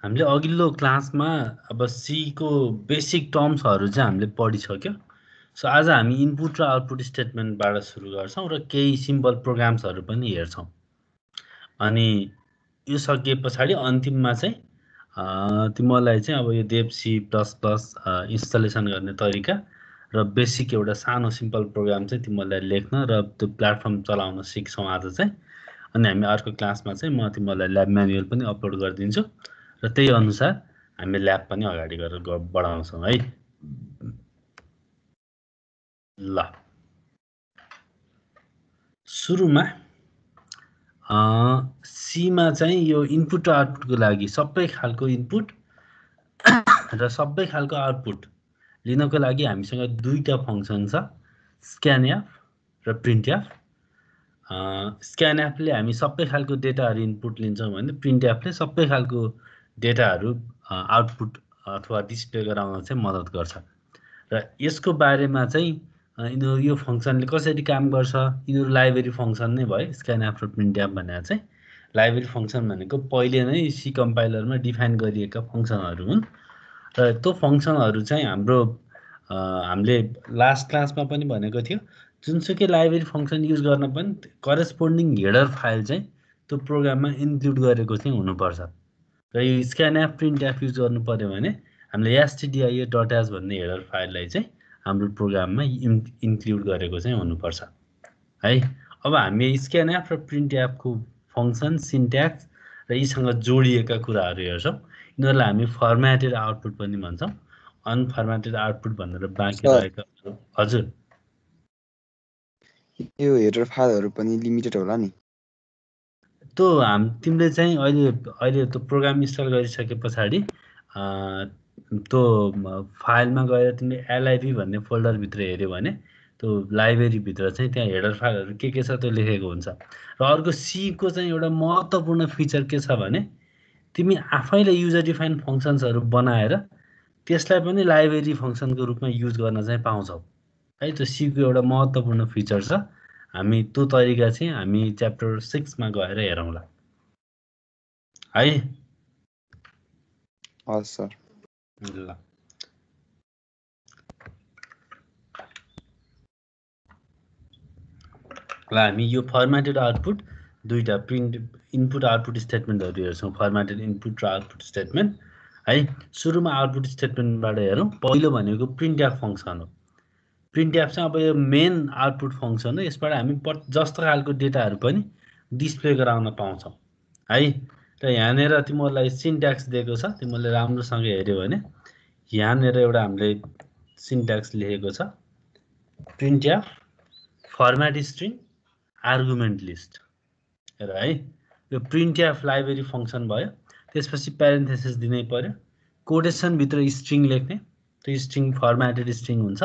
हामीले अघिल्लो क्लासमा अब सी को बेसिक टर्म्सहरू चाहिँ हामीले पढिसक्यो। सो आज हामी इनपुट र आउटपुट स्टेटमेन्टबाट सुरु गर्छौँ र केही सिम्पल प्रोग्राम्सहरू पनि हेर्छौँ। अनि यो सकिए पछाडि अन्तिममा चाहिँ तिमीहरूलाई चाहिँ अब यो देव सी प्लस प्लस इन्स्टलेसन गर्ने तरिका र बेसिक एउटा सानो सिम्पल प्रोग्राम चाहिँ तिमीहरूलाई लेख्न र त्यो प्लेटफर्म चलाउन सिक्छौँ आज चाहिँ। अनि हामी अर्को क्लासमा चाहिँ म तिमीहरूलाई ल्याब म्यानुअल पनि अपलोड गरिदिन्छु र त्यही अनुसार हामी ल्याब पनि अगाडि गरेर बढाउँछौँ है। ल सुरुमा सीमा चाहिँ यो इनपुट र आउटपुटको लागि सबै खालको इनपुट र सबै खालको आउटपुट लिनको लागि हामीसँग दुईटा फङ्सन छ, स्क्यानएफ र प्रिन्टएफ। स्क्यानएफले हामी सबै खालको डेटाहरू इनपुट लिन्छौँ भने प्रिन्टएफले सबै खालको डेटाहरू आउटपुट अथवा डिस्प्ले गराउन चाहिँ मद्दत गर्छ। र यसको बारेमा चाहिँ यिनीहरू यो फङ्सनले कसरी काम गर्छ, यिनीहरू लाइब्रेरी फङ्सन नै भयो। स्क्यानएफ र प्रिन्टएफ भनेर चाहिँ लाइब्रेरी फङ्सन भनेको पहिले नै सी कम्पाइलरमा डिफाइन गरिएका फङ्सनहरू हुन् र त्यो फङ्सनहरू चाहिँ हामीले लास्ट क्लासमा पनि भनेको थियो, जुनसुकै लाइब्रेरी फङ्सन युज गर्न पनि करेस्पोन्डिङ हेडर फाइल चाहिँ त्यो प्रोग्राममा इन्क्लुड गरेको चाहिँ हुनुपर्छ। र यो स्क्यानएफ प्रिन्टएफ युज गर्नु पऱ्यो भने हामीले stdio.h भन्ने हेडर फाइललाई चाहिँ हाम्रो प्रोग्राममा इन्क्लुड गरेको चाहिँ हुनुपर्छ है। अब हामी स्क्यानएफ र प्रिन्टएफको फङ्सन, सिन्ट्याक्स र यीसँग जोडिएका कुराहरू हेर्छौँ। यिनीहरूलाई हामी फर्मेटेड आउटपुट पनि भन्छौँ। अनफर्मेटेड आउटपुट भनेर बाँकी रहेका। हजुर, यो हेडर फाइलहरू पनि लिमिटेड होला नि? त्यो तिमीले चाहिँ अहिले त्यो प्रोग्राम इन्स्टल गरिसके पछाडि त्यो फाइलमा गएर तिमीले LIB भन्ने फोल्डरभित्र हेऱ्यो भने त्यो लाइब्रेरीभित्र चाहिँ त्यहाँ हेडर फाइलहरू के छ त्यो लेखेको हुन्छ। र अर्को सीको चाहिँ एउटा महत्त्वपूर्ण फिचर के छ भने तिमी आफैले युजर डिफाइन फङ्सन्सहरू बनाएर त्यसलाई पनि लाइब्रेरी फङ्सनको रूपमा युज गर्न चाहिँ पाउँछौ है। त्यो सीको एउटा महत्त्वपूर्ण फिचर छ। हामी त्यो तरिका चाहिँ हामी च्याप्टर 6 मा गएर हेरौँला है। हजुर सर। ल हामी यो फर्मेटेड आउटपुट दुईटा प्रिन्ट इनपुट आउटपुट स्टेटमेन्टहरू हेर्छौँ, फर्मेटेड इनपुट र आउटपुट स्टेटमेन्ट है। सुरुमा आउटपुट स्टेटमेन्टबाट हेरौँ। पहिलो भनेको प्रिन्टएफ फङ्सन हो। प्रिन्टएफ चाहिँ अब यो मेन आउटपुट फङ्सन हो। यसबाट हामी जस्तो खालको डेटाहरू पनि डिस्प्ले गराउन पाउँछौँ है। र यहाँनिर तिमीहरूलाई सिन्ट्याक्स दिएको छ, तिमीहरूले राम्रोसँग हेऱ्यो भने यहाँनिर एउटा हामीले सिन्ट्याक्स लेखेको छ, प्रिन्टएफ फर्मेट स्ट्रिङ आर्गुमेन्ट लिस्ट हेर है। यो प्रिन्टएफ लाइब्रेरी फङ्सन भयो। त्यसपछि प्यारेन्थेसिस दिनै पर्यो, कोटेसनभित्र स्ट्रिङ लेख्ने, त्यो स्ट्रिङ फर्मेटेड स्ट्रिङ हुन्छ,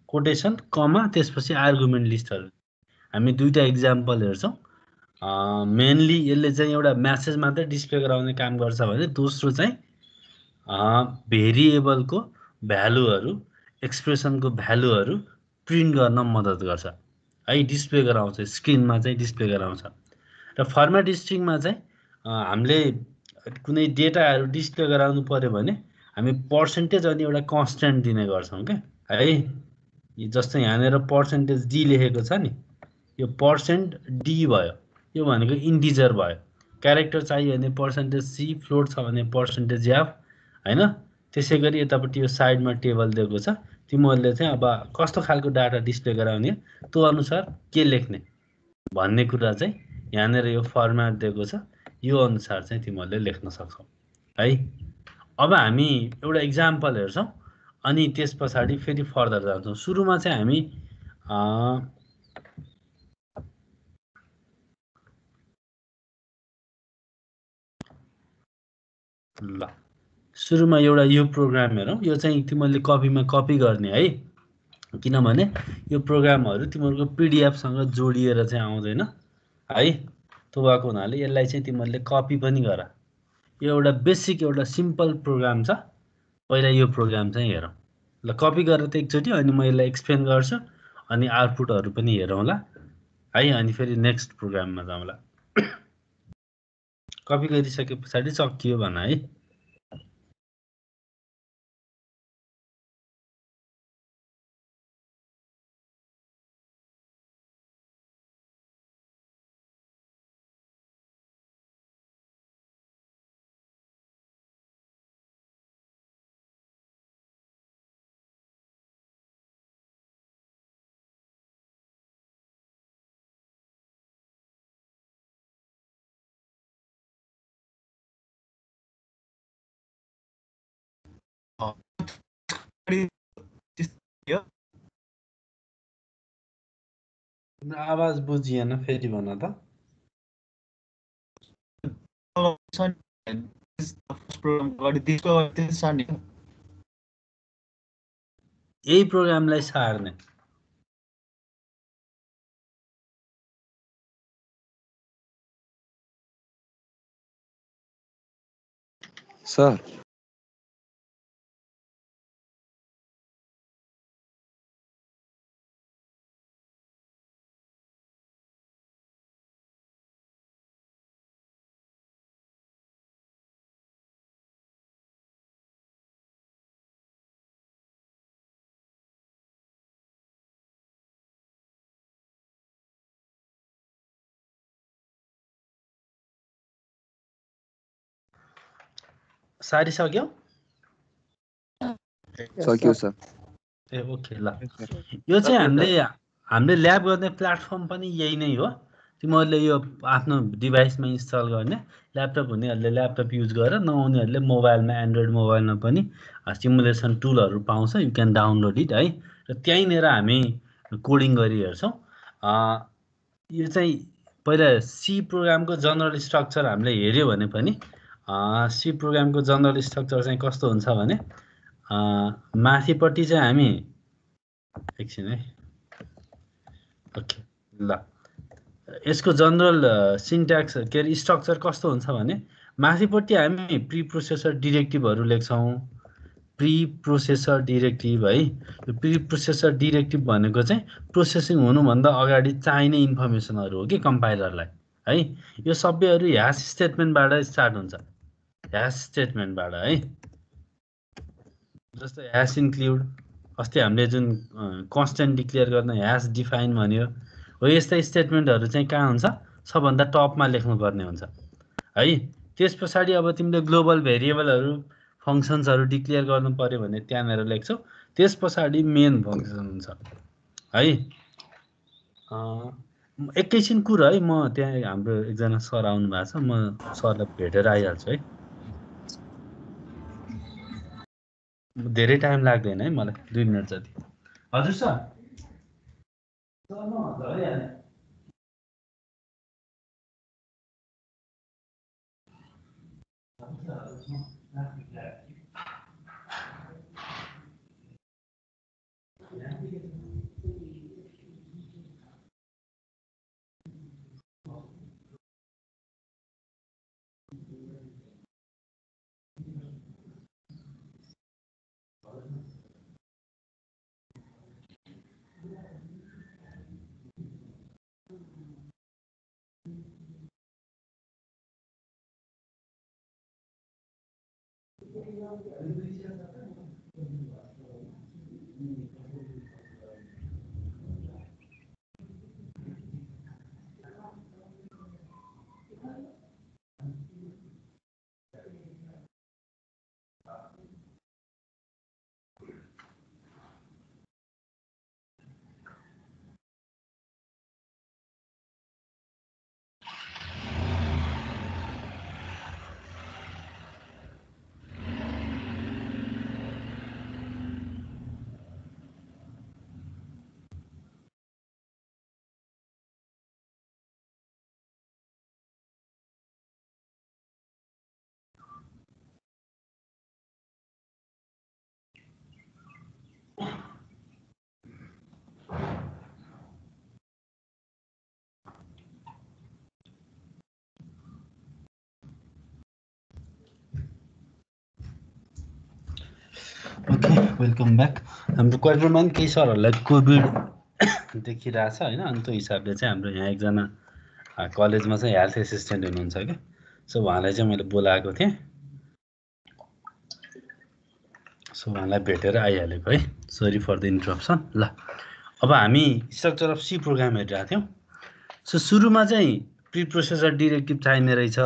कोटेसन कमा त्यसपछि आर्गुमेन्ट लिस्टहरू। हामी दुईटा इक्जाम्पल हेर्छौँ। मेनली यसले चाहिँ एउटा म्यासेज मात्रै डिस्प्ले गराउने काम गर्छ भने दोस्रो चाहिँ भेरिएबलको भ्यालुहरू, एक्सप्रेसनको भ्यालुहरू प्रिन्ट गर्न मद्दत गर्छ है, डिस्प्ले गराउँछ, स्क्रिनमा चाहिँ डिस्प्ले गराउँछ। र फर्मेट स्ट्रिङमा चाहिँ हामीले कुनै डेटाहरू डिस्प्ले गराउनु पर्यो भने हामी पर्सेन्टेज अनि एउटा कन्स्ट्यान्ट दिने गर्छौँ क्या है। जस्तो यहाँनिर पर्सेन्टेज डी लेखेको छ नि, यो पर्सेन्ट डी भयो, यो भनेको इन्टिजर भयो। क्यारेक्टर चाहियो भने पर्सेन्टेज सी, फ्लोट छ भने पर्सेन्टेज एफ होइन। त्यसै गरी यतापट्टि यो साइडमा टेबल दिएको छ, तिमीहरूले चाहिँ अब कस्तो खालको डाटा डिस्प्ले गराउने त्यो अनुसार के लेख्ने भन्ने कुरा चाहिँ यहाँनिर यो फर्मेट दिएको छ, यो अनुसार चाहिँ तिमीहरूले लेख्न सक्छौ है। अब हामी एउटा इक्जाम्पल हेर्छौँ अनि त्यस पछाडि फेरि फर्दर जान्छौँ। सुरुमा चाहिँ हामी ल सुरुमा एउटा यो प्रोग्राम हेरौँ। यो चाहिँ तिमीहरूले कपीमा कपी गर्ने है, किनभने यो प्रोग्रामहरू तिमीहरूको पिडिएफसँग जोडिएर चाहिँ आउँदैन है। त्यो भएको हुनाले यसलाई चाहिँ तिमीहरूले कपी पनि गर। यो एउटा बेसिक एउटा सिम्पल प्रोग्राम छ। पहिला यो प्रोग्राम चाहिँ हेरौँ। ल कपी गरेर त एकचोटि, अनि म यसलाई एक्सप्लेन गर्छु अनि आउटपुटहरू पनि हेरौँला है। अनि फेरि नेक्स्ट प्रोग्राममा जाउँला। कपी गरिसके पछाडि सकियो भन है। आवाज बुझिएन, फेरि भन त। यही प्रोग्रामलाई सार्ने। सर सारिसक्यौ? सक्यो सर। ए ओके, ल। यो चाहिँ हामीले ल्याब गर्ने प्लेटफर्म पनि यही नै हो। तिमीहरूले यो आफ्नो डिभाइसमा इन्स्टल गर्ने, ल्यापटप हुनेहरूले ल्यापटप युज गरेर, नहुनेहरूले मोबाइलमा, एन्ड्रोइड मोबाइलमा पनि सिमुलेसन टुलहरू पाउँछ। यु क्यान डाउनलोड इट है। र त्यहीँनिर हामी कोडिङ गरिहेर्छौँ। यो चाहिँ पहिला सी प्रोग्रामको जनरल स्ट्रक्चर हामीले हेऱ्यो भने पनि सी प्रोग्रामको जनरल स्ट्रक्चर चाहिँ कस्तो हुन्छ भने माथिपट्टि चाहिँ हामी एकछिन है, ओके ल, यसको जनरल सिन्ट्याक्स के अरे स्ट्रक्चर कस्तो हुन्छ भने माथिपट्टि हामी प्री प्रोसेसर डिरेक्टिभहरू लेख्छौँ। प्री प्रोसेसर डिरेक्टिभ है। यो प्री प्रोसेसर डिरेक्टिभ भनेको चाहिँ प्रोसेसिङ हुनुभन्दा अगाडि चाहिने इन्फर्मेसनहरू हो कि कम्पाइलरलाई है। यो सबैहरू ह्यास स्टेटमेन्टबाट स्टार्ट हुन्छ, ह्यास स्टेटमेन्टबाट है। जस्तो ह्यास इन्क्लुड, अस्ति हामीले जुन कन्स्टेन्ट डिक्लेयर गर्न ह्यास डिफाइन भन्यो हो, यस्ता स्टेटमेन्टहरू चाहिँ कहाँ हुन्छ, सबभन्दा टपमा लेख्नुपर्ने हुन्छ है। त्यस पछाडि अब तिमीले ग्लोबल भेरिएबलहरू, फङ्सन्सहरू डिक्लेयर गर्नु पर्यो भने त्यहाँनिर लेख्छौ। त्यस पछाडि मेन फङ्सन हुन्छ है। एकैछिन कुरा है, म त्यहाँ हाम्रो एकजना सर आउनु भएको छ, म सरलाई भेटेर आइहाल्छु है। धेरै टाइम लाग्दैन है मलाई, 2 मिनट जति। हजुर सर, ओके, वेलकम ब्याक। हाम्रो क्वार्टरमा पनि केही सरहरूलाई कोभिड देखिरहेछ होइन, अनि त्यो हिसाबले चाहिँ हाम्रो यहाँ एकजना कलेजमा चाहिँ हेल्थ एसिस्टेन्ट हुनुहुन्छ क्या, सो उहाँलाई चाहिँ मैले बोलाएको थिएँ। सो उहाँलाई भेटेर आइहालेको है। Sorry for the interruption. ल, अब हामी स्ट्रक्चर अफ सी प्रोग्राम हेरिरहेको थियौँ। सो सुरुमा चाहिँ प्री प्रोसेसर डिरेक्टिभ चाहिने रहेछ।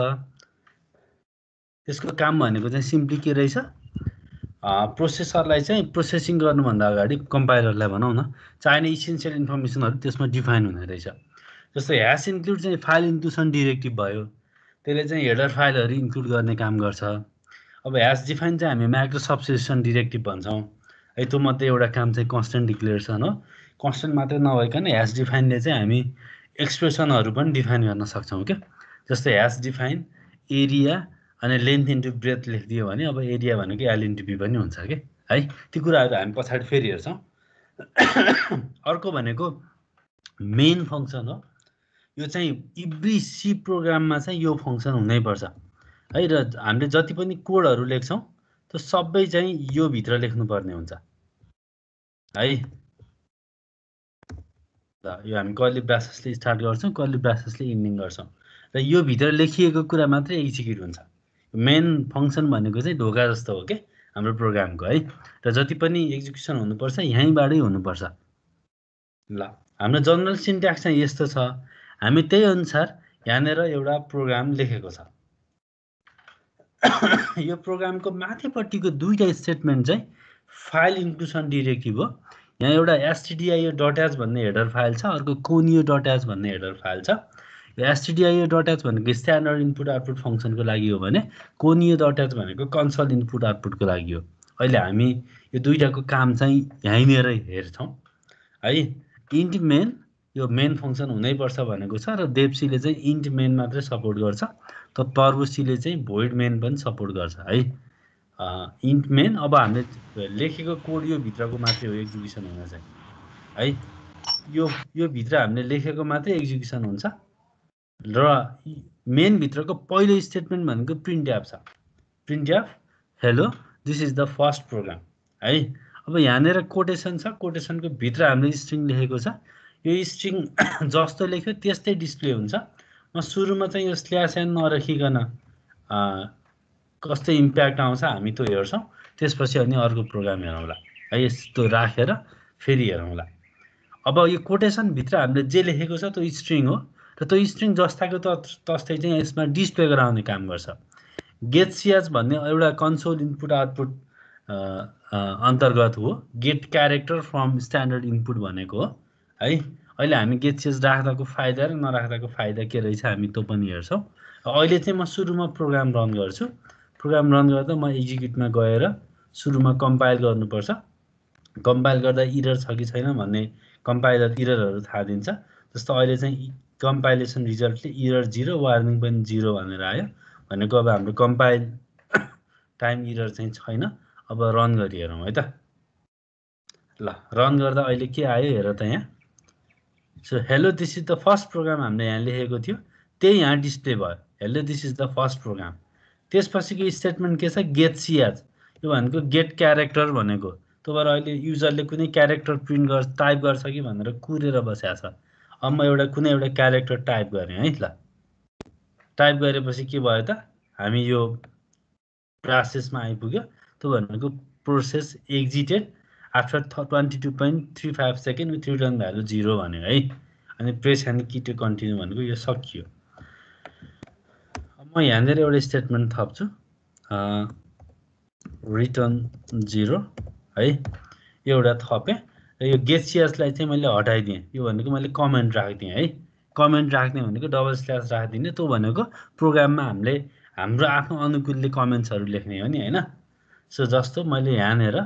त्यसको काम भनेको चाहिँ सिम्पली के रहेछ, प्रोसेसरलाई चाहिँ प्रोसेसिङ गर्नुभन्दा अगाडि कम्पाइलरलाई भनौँ न, चाहिने इसेन्सियल इन्फर्मेसनहरू त्यसमा डिफाइन हुने रहेछ। जस्तो ह्यास इन्क्लुड चाहिँ फाइल इन्क्लुसन डिरेक्टिभ भयो, त्यसले चाहिँ हेडर फाइलहरू इन्क्लुड गर्ने काम गर्छ। अब ह्यास डिफाइन चाहिँ हामी माइक्रो सब्सक्रिप्सन डिरेक्टिभ भन्छौँ। है त्यो मध्ये एउटा काम चाहिँ कन्स्टेन्ट डिक्लेरेसन हो कन्स्टेन्ट मात्रै नभइकन ह्यास डिफाइनले चाहिँ हामी एक्सप्रेसनहरू पनि डिफाइन गर्न सक्छौँ क्या जस्तै ह्यास डिफाइन एरिया अनि लेन्थ इन्टु ब्रेथ लेखिदियो भने अब एरिया भनेको एल इन्टु बी पनि हुन्छ कि है ती कुराहरू हामी पछाडि फेरि हेर्छौँ अर्को भनेको मेन फङ्सन हो यो चाहिँ एभ्री सी प्रोग्राममा चाहिँ यो फङ्सन हुनैपर्छ है र हामीले जति पनि कोडहरू लेख्छौँ त्यो सबै चाहिँ यो भित्र लेख्नुपर्ने हुन्छ है ल यो हामी कर्ली ब्रासेसले स्टार्ट गर्छौँ कर्ली ब्रासेसले इन्डिङ गर्छौँ र यो भित्र लेखिएको कुरा मात्रै एक्जिक्युट हुन्छ मेन फङ्सन भनेको चाहिँ ढोका जस्तो हो के हाम्रो प्रोग्रामको है र जति पनि एक्जिक्युसन हुनुपर्छ यहीँबाटै हुनुपर्छ ल हाम्रो जनरल सिन्ट्याक्स चाहिँ यस्तो छ हामी त्यही अनुसार यहाँनिर एउटा प्रोग्राम लेखेको छ यो प्रोग्रामको माथिपट्टिको दुईटा स्टेटमेन्ट चाहिँ फाइल इन्क्लुसन डिरेक्टिभ हो यहाँ एउटा stdio.h भन्ने हेडर फाइल छ अर्को conio.h भन्ने हेडर फाइल छ यो stdio.h भनेको स्ट्यान्डर्ड इनपुट आउटपुट फङ्सनको लागि हो भने conio.h भनेको कन्सोल इनपुट आउटपुटको लागि हो अहिले हामी यो दुईटाको काम चाहिँ यहीँनिर हेर्छौँ है इन्ट मेन यो मेन फङ्सन हुनैपर्छ भनेको छ र देवसीले चाहिँ इन्ट मेन मात्रै सपोर्ट गर्छ त टर्बोसीले चाहिँ भोइड मेन पनि सपोर्ट गर्छ है इन्ट मेन अब हामीले लेखेको कोड यो भित्रको मात्रै हो एक्जिक्युसन हुन चाहिँ है यो भित्र हामीले लेखेको मात्रै एक्जिक्युसन हुन्छ र मेन भित्रको पहिलो स्टेटमेन्ट भनेको प्रिन्ट एफ छ print f hello this is the first program है अब यहाँनिर कोटेसन छ कोटेसनको भित्र हामीले स्ट्रिङ लेखेको छ यो स्ट्रिङ जस्तो लेख्यो त्यस्तै डिस्प्ले हुन्छ म सुरुमा चाहिँ यो स्ल्यास एन नराखिकन कस्तो इम्प्याक्ट आउँछ हामी त्यो हेर्छौँ त्यसपछि अनि अर्को प्रोग्राम हेरौँला है यस्तो राखेर फेरि हेरौँला अब यो कोटेसनभित्र हामीले जे लेखेको छ त्यो स्ट्रिङ हो र त्यो स्ट्रिङ जस्ताको तस्तै चाहिँ यसमा डिस्प्ले गराउने काम गर्छ गेट सिएच भन्ने एउटा कन्सोल इनपुट आउटपुट अन्तर्गत हो get character from standard input भनेको हो है अहिले हामी गेट सिएच राख्दाको फाइदा र नराख्दाको फाइदा के रहेछ हामी त्यो पनि हेर्छौँ अहिले चाहिँ म सुरुमा प्रोग्राम रन गर्छु प्रोग्राम रन गर्दा म एक्जिक्युटमा गएर सुरुमा कम्पाइल गर्नुपर्छ कम्पाइल गर्दा इरर छ कि छैन भन्ने कम्पाइलर इररहरू थाहा दिन्छ जस्तो अहिले चाहिँ कम्पाइलेसन रिजल्टले इरर 0 वार्निङ पनि 0 भनेर आयो भनेको अब हाम्रो कम्पाइल टाइम इरर चाहिँ छैन अब रन गरी हेरौँ है त ल रन गर्दा अहिले के आयो हेर त यहाँ so hello this is the first program हामीले यहाँ लेखेको थियो त्यही यहाँ डिस्प्ले भयो hello this is the first program त्यसपछिको स्टेटमेन्ट के छ गेट सिएच यो भनेको गेट क्यारेक्टर भनेको त्यो भएर अहिले युजरले कुनै क्यारेक्टर प्रिन्ट गर्छ टाइप गर्छ कि भनेर कुरेर बसेको छ अब म एउटा कुनै एउटा क्यारेक्टर टाइप गरेँ है ल टाइप गरेपछि के भयो त हामी यो प्रोसेसमा आइपुग्यो त्यो भनेको process exited after 22.35 second with return value 0 भन्यो है अनि press and key to continue भनेको यो सकियो म यहाँनिर एउटा स्टेटमेन्ट थप्छु रिटर्न 0 है एउटा थपेँ र यो गेट सिएचलाई चाहिँ मैले हटाइदिएँ यो भनेको मैले कमेन्ट राखिदिएँ है कमेन्ट राख्ने भनेको डबल स्ल्यास राखिदिने त्यो भनेको प्रोग्राममा हामीले हाम्रो आफ्नो अनुकूलले कमेन्ट्सहरू लेख्ने हो नि होइन सो जस्तो मैले यहाँनिर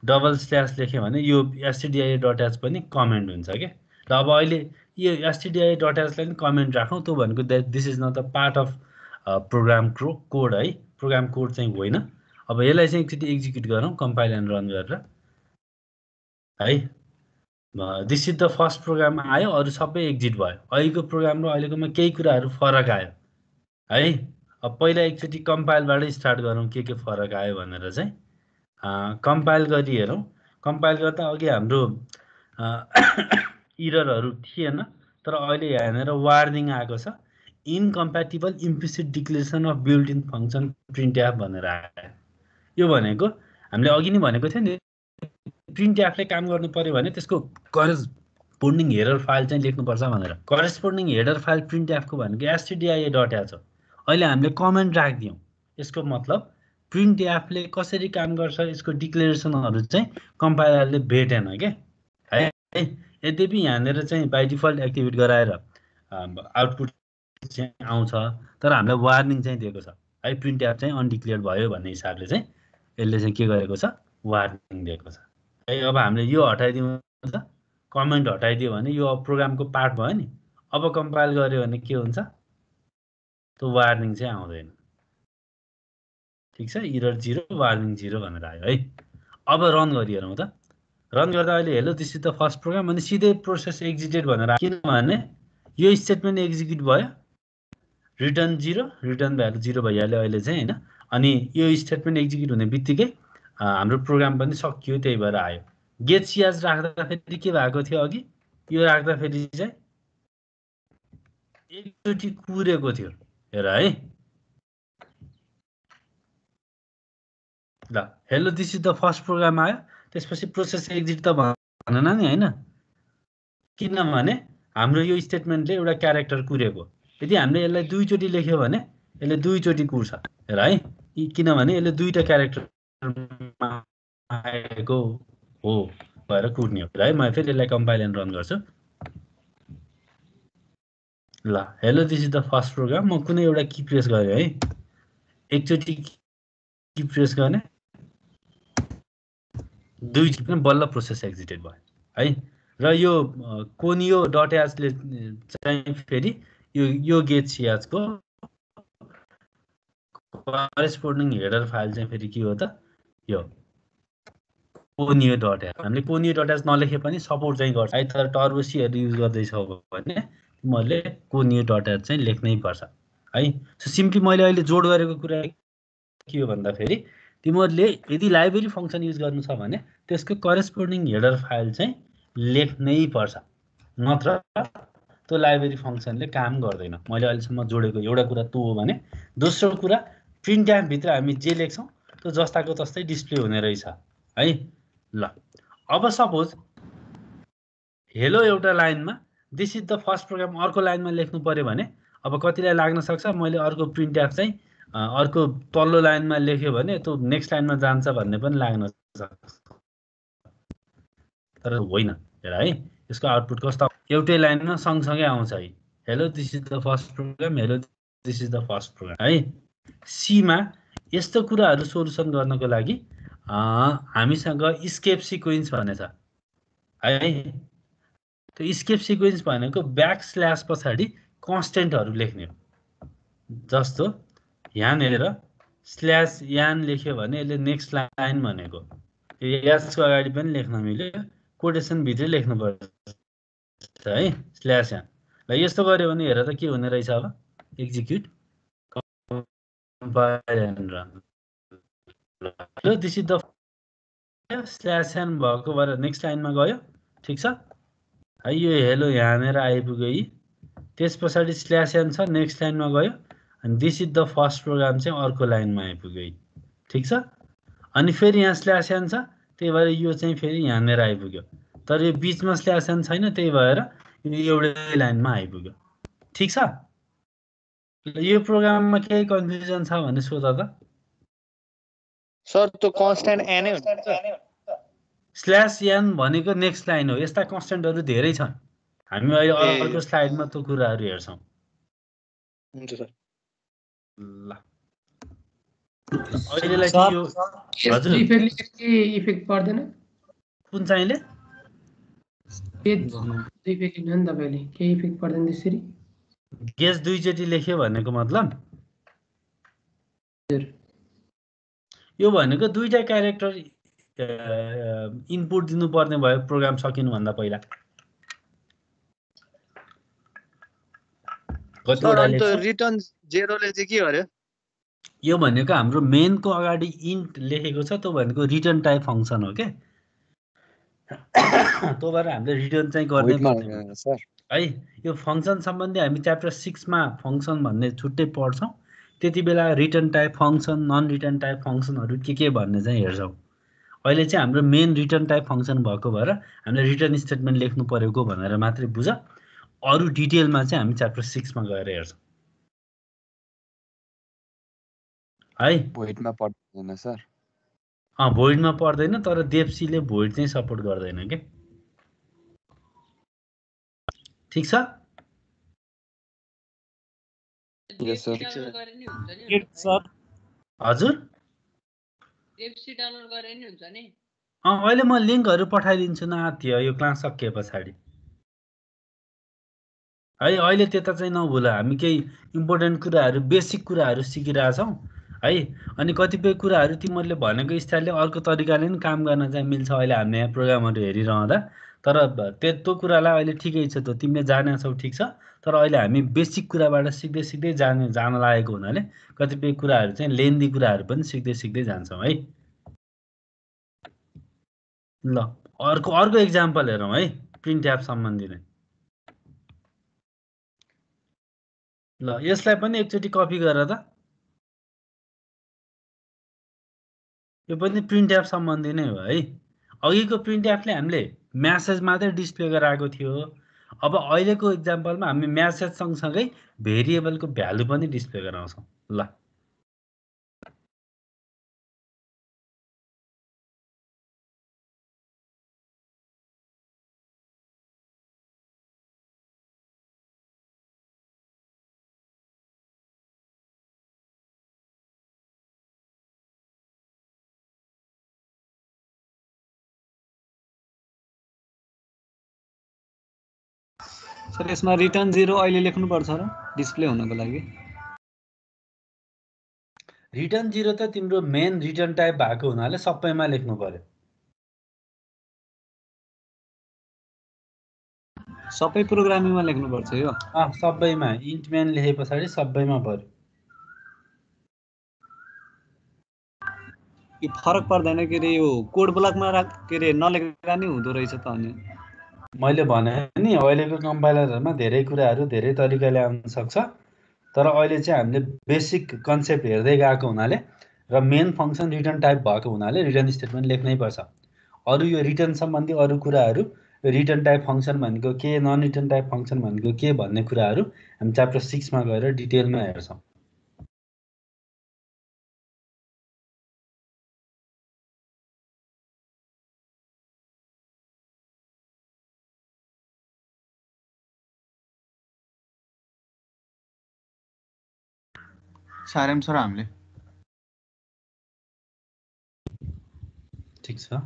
डबल स्ल्यास लेखेँ भने यो stdio.h पनि कमेन्ट हुन्छ क्या र अब अहिले यो stdio.hलाई पनि कमेन्ट राखौँ त्यो भनेको this is not the part of program code है प्रोग्राम कोड चाहिँ होइन अब यसलाई चाहिँ एकचोटि एक्जिक्युट गरौँ कम्पाइल एन्ड रन गरेर है this is the first program आयो अरू सबै एक्जिट भयो अहिलेको प्रोग्राम र अहिलेकोमा केही कुराहरू फरक आयो है अब पहिला एकचोटि कम्पाइलबाटै स्टार्ट गरौँ के फरक आयो भनेर चाहिँ कम्पाइल गरी हेरौँ कम्पाइल गर्दा अघि हाम्रो इररहरू थिएन तर अहिले यहाँनिर वार्निङ आएको छ incompatible implicit declaration of built in function printf भनेर आयो यो भनेको हामीले अघि नै भनेको थियो नि प्रिन्ट एफले काम गर्नु पर्यो भने त्यसको करेस्पोन्डिङ हेडर फाइल चाहिँ लेख्नुपर्छ भनेर करेस्पोन्डिङ हेडर फाइल प्रिन्ट एफको भनेको stdio.h हो अहिले हामीले कमेन्ट राखिदियौँ यसको मतलब प्रिन्ट एफले कसरी काम गर्छ यसको डिक्लेरेसनहरू चाहिँ कम्पाइलरले भेटेन के है यद्यपि यहाँनिर चाहिँ बाइ डिफल्ट एक्टिभेट गराएर आउटपुट चाहिँ आउँछ तर हामीलाई वार्निङ चाहिँ दिएको छ है प्रिन्ट एफ चाहिँ अनडिक्लेयर्ड भयो भन्ने हिसाबले चाहिँ यसले चाहिँ के गरेको छ वार्निङ दिएको छ है। अब हामीले यो हटाइदिउँ त कमेन्ट हटाइदियो भने यो प्रोग्रामको पार्ट भयो नि। अब कम्पाइल गर्यो भने के हुन्छ त्यो वार्निङ चाहिँ आउँदैन। ठिक छ, एरर 0 वार्निङ 0 भनेर आयो है। अब रन गरिहेरौँ त। रन गर्दा अहिले hello this is the first program अनि सिधै प्रोसेस एक्जिक्युटेड भनेर आयो। किनभने यो स्टेटमेन्ट एक्जिक्युट भयो, रिटर्न 0, रिटर्न भ्यालु 0 भइहाल्यो अहिले चाहिँ हैन। अनि यो स्टेटमेन्ट एक्जिक्युट हुने बित्तिकै हाम्रो प्रोग्राम पनि सकियो, त्यही भएर आयो। गेट सिएच राख्दाखेरि के भएको थियो अघि, यो राख्दाखेरि चाहिँ एकचोटि कुरेको थियो। हेर है, ल hello this is the first program आयो, त्यसपछि प्रोसेस एक्जिट त भनेन नि हैन, किनभने हाम्रो यो स्टेटमेन्टले एउटा क्यारेक्टर कुरेको। यदि हामीले यसलाई दुईचोटि लेख्यो भने यसले दुईचोटि कुर्छ। हेर है, किनभने यसले दुईटा क्यारेक्टर आएको हो भएर कुर्ने हो। है म फेरि यसलाई कम्पाइल एन्ड रन गर्छु। ल hello this is the first program. म कुनै एउटा की प्रेस गरेँ है, एकचोटि की प्रेस गर्ने, दुईचोटि पनि बल्ल प्रोसेस एक्जिटेड भयो है। र यो कोनियो डट एचले चाहिँ फेरि यो गेट सिएचको करेस्पोन्डिङ हेडर फाइल चाहिँ फेरि के हो त, यो कोनियो डट एच। हामीले कोनियो डट एच नलेखे पनि सपोर्ट चाहिँ गर्छ है। तर टर्बो सीहरू युज गर्दैछौ भने तिमीहरूले कोनियो डट एच चाहिँ लेख्नै पर्छ है। सो सिम्पली मैले अहिले जोड गरेको कुरा के हो भन्दाखेरि तिमीहरूले यदि लाइब्रेरी फङ्सन युज गर्नु छ भने त्यसको करेस्पोन्डिङ हेडर फाइल चाहिँ लेख्नै पर्छ, नत्र त्यो लाइब्रेरी फङ्सनले काम गर्दैन। मैले अहिलेसम्म जोडेको एउटा कुरा त्यो हो भने, दोस्रो कुरा प्रिन्ट ट्याबभित्र हामी जे लेख्छौँ त्यो जस्ताको तस्तै डिस्प्ले हुने रहेछ है। ल अब सपोज हेलो एउटा लाइनमा, this is the first program अर्को लाइनमा लेख्नु पर्यो भने अब कतिलाई लाग्न सक्छ मैले अर्को प्रिन्ट ट्याब चाहिँ अर्को तल्लो लाइनमा लेख्यो भने त्यो नेक्स्ट लाइनमा जान्छ भन्ने पनि लाग्न सक्छ, तर होइन। हेर है, यसको आउटपुट कस्तो, एउटै लाइनमा सँगसँगै आउँछ है। Hello this is the first program, hello this is the first program है। सीमा यस्तो कुराहरू सोल्युसन गर्नको लागि हामीसँग स्केप सिक्वेन्स भन्ने छ है। त्यो स्केप सिक्वेन्स भनेको ब्याक स्ल्यास पछाडि कन्स्टेन्टहरू लेख्ने हो। जस्तो यहाँनिर स्ल्यास यान लेख्यो भने यसले नेक्स्ट लाइन भनेको, यासको अगाडि पनि लेख्न मिल्यो, कोटेसनभित्रै लेख्नुपर्छ है, स्ल्यास यान। ल यस्तो गऱ्यो भने हेर त के हुने रहेछ। अब execute this is the slash यान भएको भएर नेक्स्ट लाइनमा गयो। ठिक छ है, यो हेलो यहाँनिर आइपुग्यो। त्यस पछाडि स्ल्यास यान छ, नेक्स्ट लाइनमा गयो अनि this is the first program चाहिँ अर्को लाइनमा आइपुग्यो। ठिक छ, अनि फेरि यहाँ स्ल्यास यान छ, त्यही भएर यो चाहिँ फेरि यहाँनिर आइपुग्यो। तर यो बिचमा स्ल्यास यान छैन, त्यही भएर यो एउटै लाइनमा आइपुग्यो। ठिक छ, यो प्रोग्राममा केही कन्फ्युजन छ भने सोध त सर। त्यो कन्स्ट्यान्ट एनै हुन्छ, स्ल्यास यान भनेको नेक्स्ट लाइन हो। यस्ता कन्स्ट्यान्टहरू धेरै छन्, हामी अहिले अर्को स्लाइडमा त्यो कुराहरू हेर्छौँ। हुन्छ सर। ल अहिलेलाई चाहिँ यो हजुर इफेक्ट पर्दैन, कुन चाहिँले इफेक्ट लिनु नि तपाईले, केही इफेक्ट पर्दैन त्यसरी। गेस दुईचोटि लेख्यो भनेको मतलब यो भनेको दुईटा क्यारेक्टर इनपुट दिनुपर्ने भयो प्रोग्राम सकिनुभन्दा पहिला। रिटर्न 0 ले चाहिँ के गर्यो? यो भनेको हाम्रो मेनको अगाडि इन्ट लेखेको छ, त्यो भनेको रिटर्न टाइप फङ्सन हो के। त्यो भएर हामीले रिटर्न चाहिँ गर्नै पर्दैन है। यो फङ्सन सम्बन्धी हामी च्याप्टर 6 मा फङ्सन भन्ने छुट्टै पढ्छौँ। त्यति बेला return type function, non return type फङ्सनहरू के भन्ने चाहिँ हेर्छौँ। अहिले चाहिँ हाम्रो मेन रिटर्न टाइप फङ्सन भएको भएर हामीले रिटर्न स्टेटमेन्ट लेख्नु परेको भनेर मात्रै बुझ। अरू डिटेलमा चाहिँ हामी च्याप्टर 6 मा गएर हेर्छौँ है। भोइडमा पर्दैन सर? भोइडमा पर्दैन, तर देप्सीले भोइड चाहिँ सपोर्ट गर्दैन के। ठिक छ, हजुर देप्सी डाउनलोड गरे नि हुन्छ नि। अहिले म लिङ्कहरू पठाइदिन्छु न आत्यो यो क्लास सकिए पछाडि है। अहिले त्यता चाहिँ नभुल, हामी केही इम्पोर्टेन्ट कुराहरू बेसिक कुराहरू सिकिरहेछौँ है। अनि कतिपय कुराहरू तिमीहरूले भनेको स्टाइलले अर्को तरिकाले पनि काम गर्न चाहिँ मिल्छ अहिले हामीले यहाँ प्रोग्रामहरू हेरिरहँदा। तर त्यो कुरालाई अहिले ठिकै छ, त्यो तिमीले जानेछौ ठिक छ। तर अहिले हामी बेसिक कुराबाट सिक्दै सिक्दै जान लागेको हुनाले कतिपय कुराहरू चाहिँ लेन्दी कुराहरू पनि सिक्दै सिक्दै जान्छौँ है। ल अर्को इक्जाम्पल हेरौँ है प्रिन्ट एप सम्बन्धी नै। ल यसलाई पनि एकचोटि कपी गरेर त, यो पनि प्रिन्ट एप सम्बन्धी नै हो है। अघिको प्रिन्ट एपले हामीले म्यासेज मात्रै डिस्प्ले गराएको थियो। अब अहिलेको इक्जाम्पलमा हामी म्यासेज सँगसँगै भेरिएबलको भ्यालु पनि डिस्प्ले गराउँछौँ। ल सर यसमा रिटर्न 0 अहिले लेख्नुपर्छ र डिस्प्ले हुनको लागि? रिटर्न 0 त तिम्रो मेन रिटर्न टाइप भएको हुनाले सबैमा लेख्नु पर्यो। सबै प्रोग्रामिङमा लेख्नुपर्छ यो? सबैमा इन्ट मेन लेखे पछाडि सबैमा पर्यो। यो फरक पर्दैन के रे? यो कोड ब्लकमा के रे नलेखेर नि हुँदो रहेछ त? अनि मैले भने नि अहिलेको कम्पाइलरहरुमा धेरै कुराहरू धेरै तरिकाले आउन सक्छ, तर अहिले चाहिँ हामीले बेसिक कन्सेप्ट हेर्दै गएको हुनाले र मेन फंक्सन रिटर्न टाइप भएको हुनाले रिटर्न स्टेटमेन्ट लेख्नै पर्छ। अरु यो रिटर्न सम्बन्धी अरु कुराहरू, रिटर्न टाइप फंक्सन भनेको के, नन रिटर्न टाइप फंक्सन भनेको के भन्ने कुराहरू हामी च्याप्टर 6 मा गएर डिटेलमा हेर्छौं। सारेम सर हामीले ठीक छ।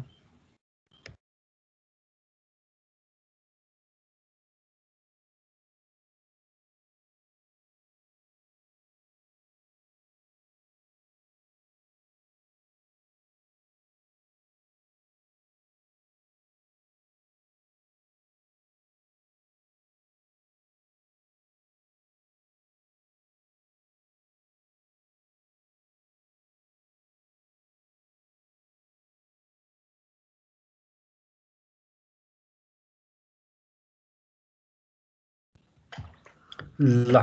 ल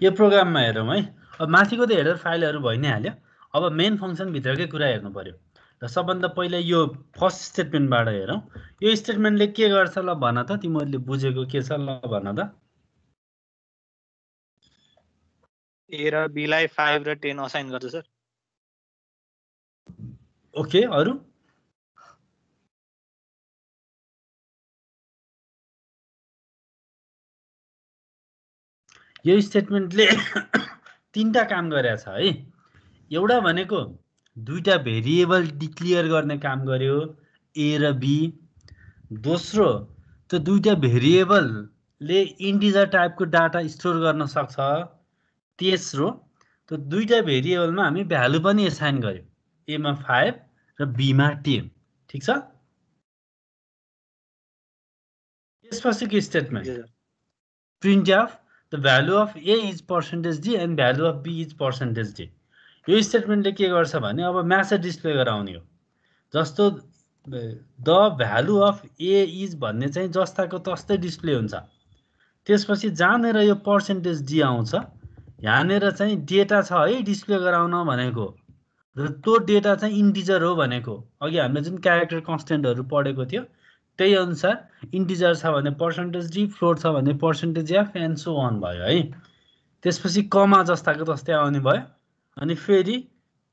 यो प्रोग्राममा हेरौँ है। अब माथिको त हेडर फाइलहरू भइ नै हाल्यो। अब मेन फंक्सन भित्रकै कुरा हेर्नु पर्यो। र सबभन्दा पहिला यो फर्स्ट स्टेटमेन्टबाट हेरौँ। यो स्टेटमेन्टले के गर्छ ल भन त, तिमीहरूले बुझेको के छ ल भन त। ए र बी लाई 5 र 10 असाइन गर्छ सर। ओके, अरु यो स्टेटमेन्टले तीनटा काम गरेछ है। एउटा भनेको दुईटा भेरिएबल डिक्लेयर गर्ने काम गर्यो, ए र बी। दोस्रो, त्यो दुईटा भेरिएबलले इन्टिजर टाइपको डाटा स्टोर गर्न सक्छ। तेस्रो, त्यो दुईटा भेरिएबलमा हामी भ्यालु पनि एसाइन गर्यो, ए मा 5 र बी मा 10। ठीक छ। त्यसपछिको statement print F the value of a is %d and value of b is %d। यो स्टेटमेन्टले के गर्छ भने अब म्यासेज डिस्प्ले गराउने हो। जस्तो the value of A is भन्ने चाहिँ जस्ताको तस्तै डिस्प्ले हुन्छ। त्यसपछि जहाँनेर यो %d आउँछ, यहाँनेर चाहिँ डेटा छ है डिस्प्ले गराउन भनेको, र त्यो डेटा चाहिँ इन्टिजर हो भनेको। अघि हामीले जुन क्यारेक्टर कन्स्टेन्टहरू पढेको थियो त्यही अनुसार इन्टिजर छ भने %d, फ्लोट छ भने %f एन्ड सो अन भयो है। त्यसपछि कमा जस्ताको तस्तै आउने भयो। अनि फेरि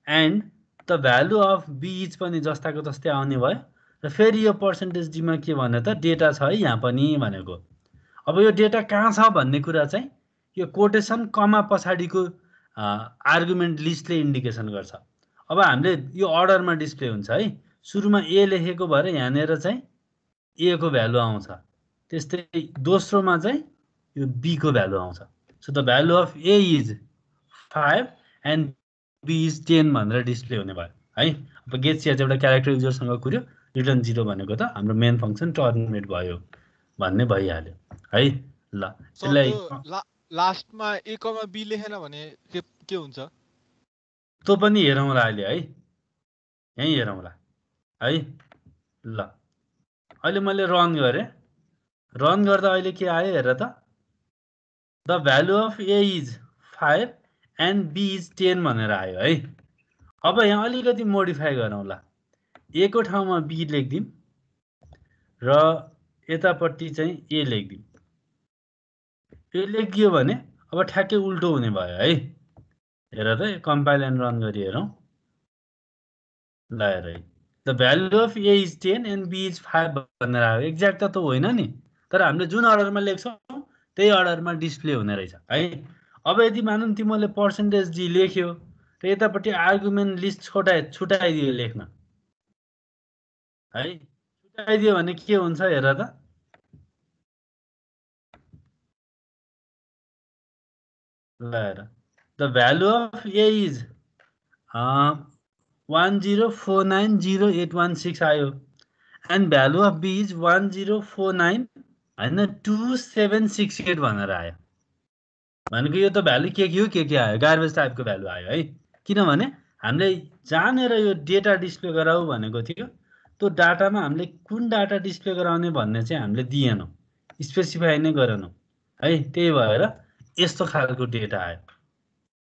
and the value of B is पनि जस्ताको तस्तै आउने भयो। र फेरि यो %d मा के भने त डेटा छ है यहाँ पनि भनेको। अब यो डेटा कहाँ छ भन्ने कुरा चाहिँ यो कोटेसन कमा पछाडिको आर्गुमेन्ट लिस्टले इन्डिकेसन गर्छ। अब हामीले यो अर्डरमा डिस्प्ले हुन्छ है। सुरुमा ए लेखेको भएर यहाँनिर चाहिँ ए को भ्यालु आउँछ। त्यस्तै दोस्रोमा चाहिँ यो बी को भ्यालु आउँछ। So the value of A is 5 and B is 10 भनेर डिस्प्ले हुने भयो है। अब गेट चाहिँ एउटा क्यारेक्टर युजरसँग कुर्यो, रिटर्न 0 भनेको त हाम्रो मेन फङ्सन टर्मिनेट भयो भन्ने भइहाल्यो है। ल यसलाई लास्टमा ए कमा बी लेखेन भने के हुन्छ? त्यो पनि हेरौँला अहिले है, यहीँ हेरौँला है। ल अहिले मैले रन गरेँ, रन गर्दा अहिले के आयो हेर त, the value of A is 5 and B is 10 भनेर आयो है। अब यहाँ अलिकति मोडिफाई गरौँला, ए को ठाउँमा बी लेखिदिउँ र यतापट्टि चाहिँ ए लेखिदिउँ। ए लेखियो भने अब ठ्याक्कै उल्टो हुने भयो है। हेर त कम्पाइल एन्ड रन गरी हेरौँ। ल हेर है, the value of A is 10 and B is 5 भनेर आयो। एक्ज्याक्ट त होइन नि, तर हामीले जुन अर्डरमा लेख्छौँ त्यही अर्डरमा डिस्प्ले हुने रहेछ है। अब यदि मानौँ तिमीले पर्सेन्टेज डी लेख्यो र यतापट्टि आर्गुमेन्ट लिस्ट छुटाइदियो लेख्न है, छुटाइदियो भने के हुन्छ हेर त, ल हेर, the value of A is 10490816 आयो and value of B is 1049 होइन 2768 भनेर आयो। भनेको यो त भ्यालु के हो के आयो, गार्बेज टाइपको भ्यालु आयो है। किनभने हामीले जहाँनिर यो डेटा डिस्प्ले गराऊ भनेको थियो त्यो डाटामा हामीले कुन डाटा डिस्प्ले गराउने भन्ने चाहिँ हामीले दिएनौँ, स्पेसिफाई नै गरेनौँ है। त्यही भएर यस्तो खालको डेटा आयो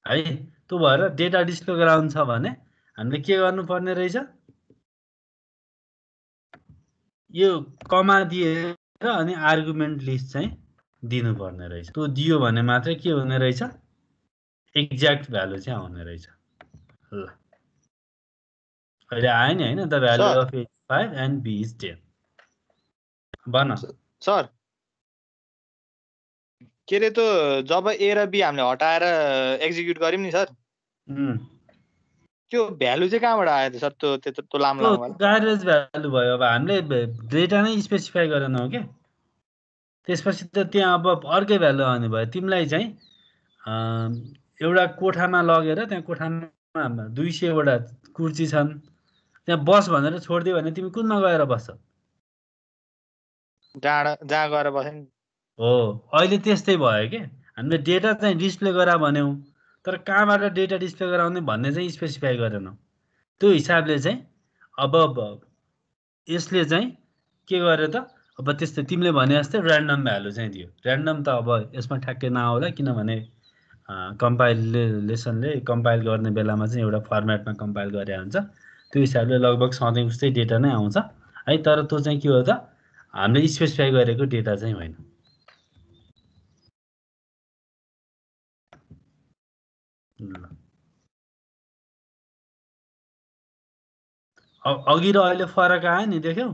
है। त्यो भएर डेटा डिस्प्ले गराउनु छ भने हामीले के गर्नुपर्ने रहेछ, यो कमा दिएर अनि आर्गुमेन्ट लिस्ट चाहिँ दिनुपर्ने रहेछ। त्यो दियो भने मात्रै के हुने रहेछ, एक्ज्याक्ट भ्यालु चाहिँ आउने रहेछ। ल अहिले आयो नि होइन, the value of A 5 and B is 10 भन सर। के अरे त्यो जब ए र बी हामीले हटाएर एक्जिक्युट गर्यौँ नि सर, त्यो भ्यालु चाहिँ कहाँबाट आयो त सर? त्यो लामो गार्बेज भ्यालु भयो। अब हामीले डेटा नै स्पेसिफाई गरेनौँ के, त्यसपछि त त्यहाँ अब अर्कै भ्यालु आउने भयो। तिमीलाई चाहिँ एउटा कोठामा लगेर त्यहाँ कोठामा 200वटा कुर्सी छन्, त्यहाँ बस भनेर छोडिदियो भने तिमी कुनमा गएर बस्छौ? जहाँ गएर बस्यो नि। हो, अहिले त्यस्तै भयो कि हामीले डेटा चाहिँ डिस्प्ले गरा भन्यौँ तर कहाँबाट डेटा डिस्प्ले गराउने भन्ने चाहिँ स्पेसिफाई गरेनौँ। त्यो हिसाबले चाहिँ अब यसले चाहिँ के गर्यो त, अब त्यस्तै तिमीले भने जस्तै ऱ्यान्डम भ्यालु चाहिँ दियो। ऱ्यान्डम त अब यसमा ठ्याक्कै नआउला, किनभने कम्पाइलेसनले कम्पाइल गर्ने बेलामा चाहिँ एउटा फर्मेटमा कम्पाइल गरे हुन्छ। त्यो हिसाबले लगभग सधैँ उस्तै डेटा नै आउँछ है। तर त्यो चाहिँ के हो त, हामीले स्पेसिफाई गरेको डेटा चाहिँ होइन। अघि र अहिले फरक आयो नि, देख्यौ?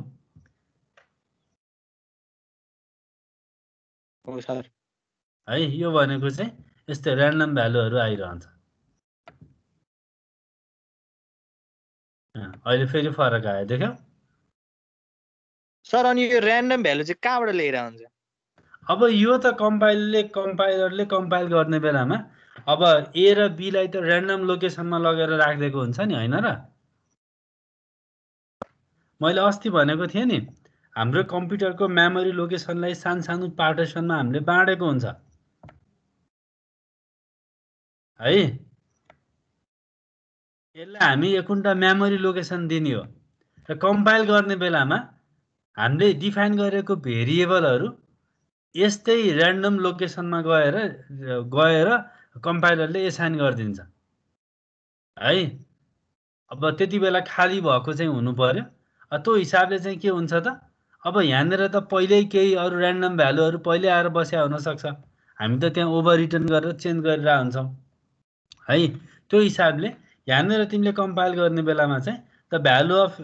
हो सर है। यो भनेको चाहिँ यस्तै ऱ्यान्डम भ्यालुहरू आइरहन्छ। अहिले फेरि फरक आयो, देख्यौ? सर अनि यो ऱ्यान्डम भ्यालु चाहिँ कहाँबाट लिएर आउँछ? अब यो त कम्पाइलरले कम्पाइल गर्ने बेलामा अब ए र बीलाई त ऱ्यान्डम लोकेसनमा लगेर राखिदिएको हुन्छ नि, होइन र? मैले अस्ति भनेको थिएँ नि, हाम्रो कम्प्युटरको मेमोरी लोकेसनलाई सानो पार्टिसनमा हामीले बाँडेको हुन्छ है। यसलाई हामी एकून्टा मेमोरी लोकेसन दिने हो र कम्पाइल गर्ने बेलामा हामीले डिफाइन गरेको भेरिएबलहरू यस्तै ऱ्यान्डम लोकेसनमा गएर कम्पाइलरले एसाइन गरिदिन्छ है। अब त्यति बेला खाली भएको चाहिँ हुनु पर्यो। त्यो हिसाबले चाहिँ के हुन्छ त, अब यहाँनिर त पहिल्यै केही अरू ऱ्यान्डम भ्यालुहरू पहिल्यै आएर बस्या हुनसक्छ, हामी त त्यहाँ ओभर रिटर्न गरेर चेन्ज गरिरहेको हुन्छौँ है। त्यो हिसाबले यहाँनिर तिमीले कम्पाइल गर्ने बेलामा चाहिँ the value of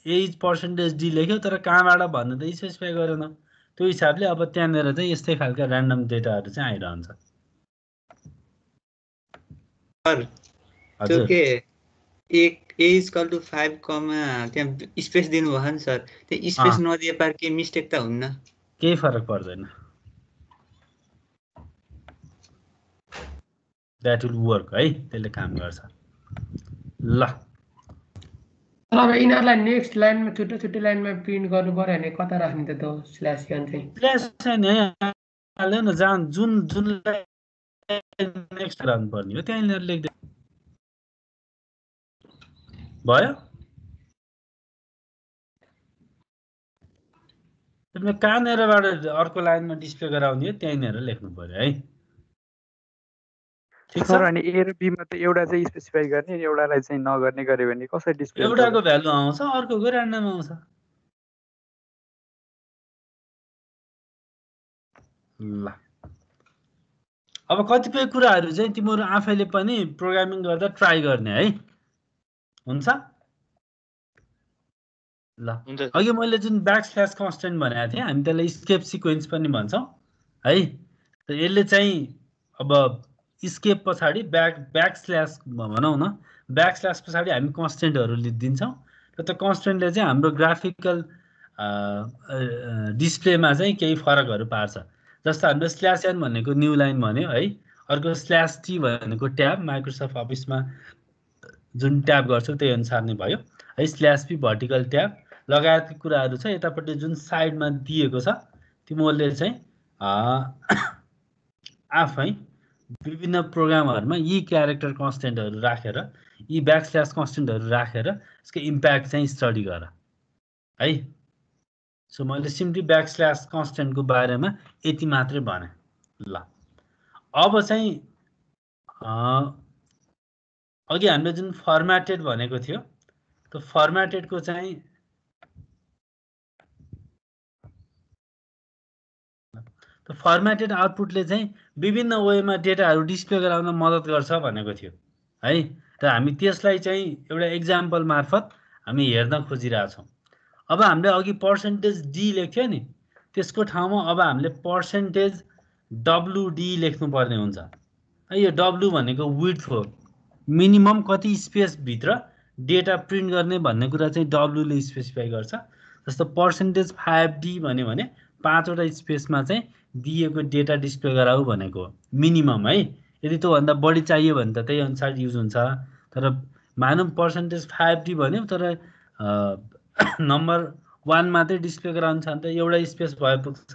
age percentage d लेख्यौ तर कहाँबाट भन्ने त स्पेसिफाई गरेन। त्यो हिसाबले अब त्यहाँनिर चाहिँ यस्तै खालका ऱ्यान्डम डेटाहरू चाहिँ आइरहन्छ। त्यो के a इक्वल टु 5 त्यहाँ स्पेस दिनुभयो नि सर, त्यो स्पेस नदिए पार के मिस्टेक त हुन्न? केही फरक पर्दैन, द्याट विल वर्क है, त्यसले काम गर्छ। ल अब यिनीहरूलाई नेक्स्ट लाइनमा छुट्टै छुट्टै लाइनमा प्रिन्ट गर्नु पर्यो भने कता राख्ने त स्ल्यास n चाहिँ? स्ल्यास n हाल्यो न, जहाँ जुनलाई नेक्स्ट राख्नु पर्ने हो त्यहीँनिर लेख्दै भयो। त्यसमा कहाँनिरबाट अर्को लाइनमा डिस्प्ले गराउने हो त्यहीँनिर लेख्नु पर्यो है। ठिक छ। सर अनि ए र बी मा त एउटा चाहिँ स्पेसिफाई गर्ने, एउटालाई चाहिँ नगर्ने गरे भने कसरी डिस्प्ले हुन्छ? एउटाको भ्यालु आउँछ, अर्कोको र्यान्डम आउँछ। ल अब कतिपय कुराहरू चाहिँ तिमीहरू आफैले पनि प्रोग्रामिङ गर्दा ट्राई गर्ने है, हुन्छ? ल अघि मैले जुन ब्याकस्ल्यास कन्स्टेन्ट भनेको थिएँ, हामी त्यसलाई स्केप सिक्वेन्स पनि भन्छौँ है। त यसले चाहिँ अब स्केप पछाडि ब्याकस्ल्यास भनौँ न, ब्याकस्ल्यास पछाडि हामी कन्स्टेन्टहरू दिन्छौँ र त्यो कन्स्टेन्टले चाहिँ हाम्रो ग्राफिकल डिस्प्लेमा चाहिँ केही फरकहरू पार्छ। जस्तो हाम्रो स्ल्यास n भनेको न्यू लाइन भन्यो है, अर्को स्ल्यास t भनेको ट्याब, माइक्रोसफ्ट अफिसमा जुन ट्याब गर्छौँ त्यही अनुसार नै भयो है। स्ल्यास p भर्टिकल ट्याब लगायतका कुराहरू छ। यतापट्टि जुन साइडमा दिएको छ तिमीहरूले चाहिँ आफै विभिन्न प्रोग्रामहरूमा यी क्यारेक्टर कन्स्टेन्टहरू राखेर, यी ब्याकस्ल्यास कन्स्टेन्टहरू राखेर यसको इम्प्याक्ट चाहिँ स्टडी गर है। सो मैले सिम्पली ब्याकस्ल्यास कन्स्टेन्टको बारेमा यति मात्रै भने। ल अब चाहिँ अघि हामीले जुन फर्म्याटेड भनेको थियो, त्यो फर्म्याटेडको चाहिँ फर्म्याटेड आउटपुटले चाहिँ विभिन्न वेमा डेटाहरू डिस्प्ले गराउन मद्दत गर्छ भनेको थियो है। र हामी त्यसलाई चाहिँ एउटा एक्जाम्पल मार्फत हामी हेर्न खोजिरहेछौँ। अब हामीले अघि पर्सेन्टेज डी लेख्थ्यो नि, त्यसको ठाउँमा अब हामीले पर्सेन्टेज WD लेख्नुपर्ने हुन्छ है। यो W भनेको विड्थ हो, मिनिमम कति स्पेसभित्र डेटा प्रिन्ट गर्ने भन्ने कुरा चाहिँ W ले स्पेसिफाई गर्छ। जस्तो पर्सेन्टेज 5D भन्यो भने 5वटा स्पेसमा चाहिँ दिएको डेटा डिस्प्ले गराऊ भनेको मिनिमम है। यदि त्योभन्दा बढी चाहियो भने त त्यही अनुसार युज हुन्छ। तर मानौँ पर्सेन्टेज 5D भन्यो, तर नम्बर 1 मात्रै डिस्प्ले गराउनु छ भने त एउटा स्पेस भए पुग्छ,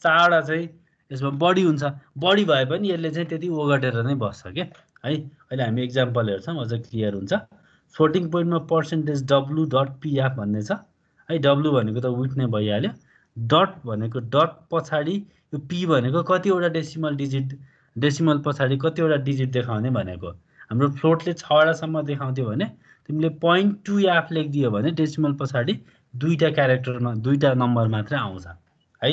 4वटा चाहिँ यसमा बढी हुन्छ। बढी भए पनि यसले चाहिँ त्यति ओगटेर नै बस्छ क्या है। अहिले हामी एक्जाम्पल हेर्छौँ, अझ क्लियर हुन्छ। फ्लोटिङ पोइन्टमा पर्सेन्टेज W डट pf भन्ने छ है। W भनेको त विथ नै भइहाल्यो, डट भनेको डट पछाडि यो p भनेको कतिवटा डेसिमल पछाडि कतिवटा डिजिट देखाउने भनेको। हाम्रो फ्लोटले 6वटासम्म देखाउँथ्यो भने तिमीले 0.2f लेखिदियो भने डेसिमल पछाडि 2टा क्यारेक्टरमा 2टा नम्बर मात्रै आउँछ है।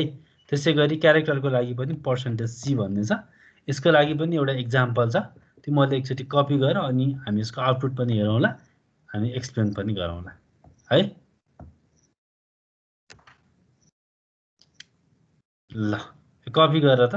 त्यसै गरी क्यारेक्टरको लागि पनि पर्सेन्टेज C भन्ने छ। यसको लागि पनि एउटा एक्जाम्पल छ, तिमीहरूले एकचोटि कपी गर अनि हामी यसको आउटपुट पनि हेरौँला, हामी एक्सप्लेन पनि गरौँला है। ल कपी गर त।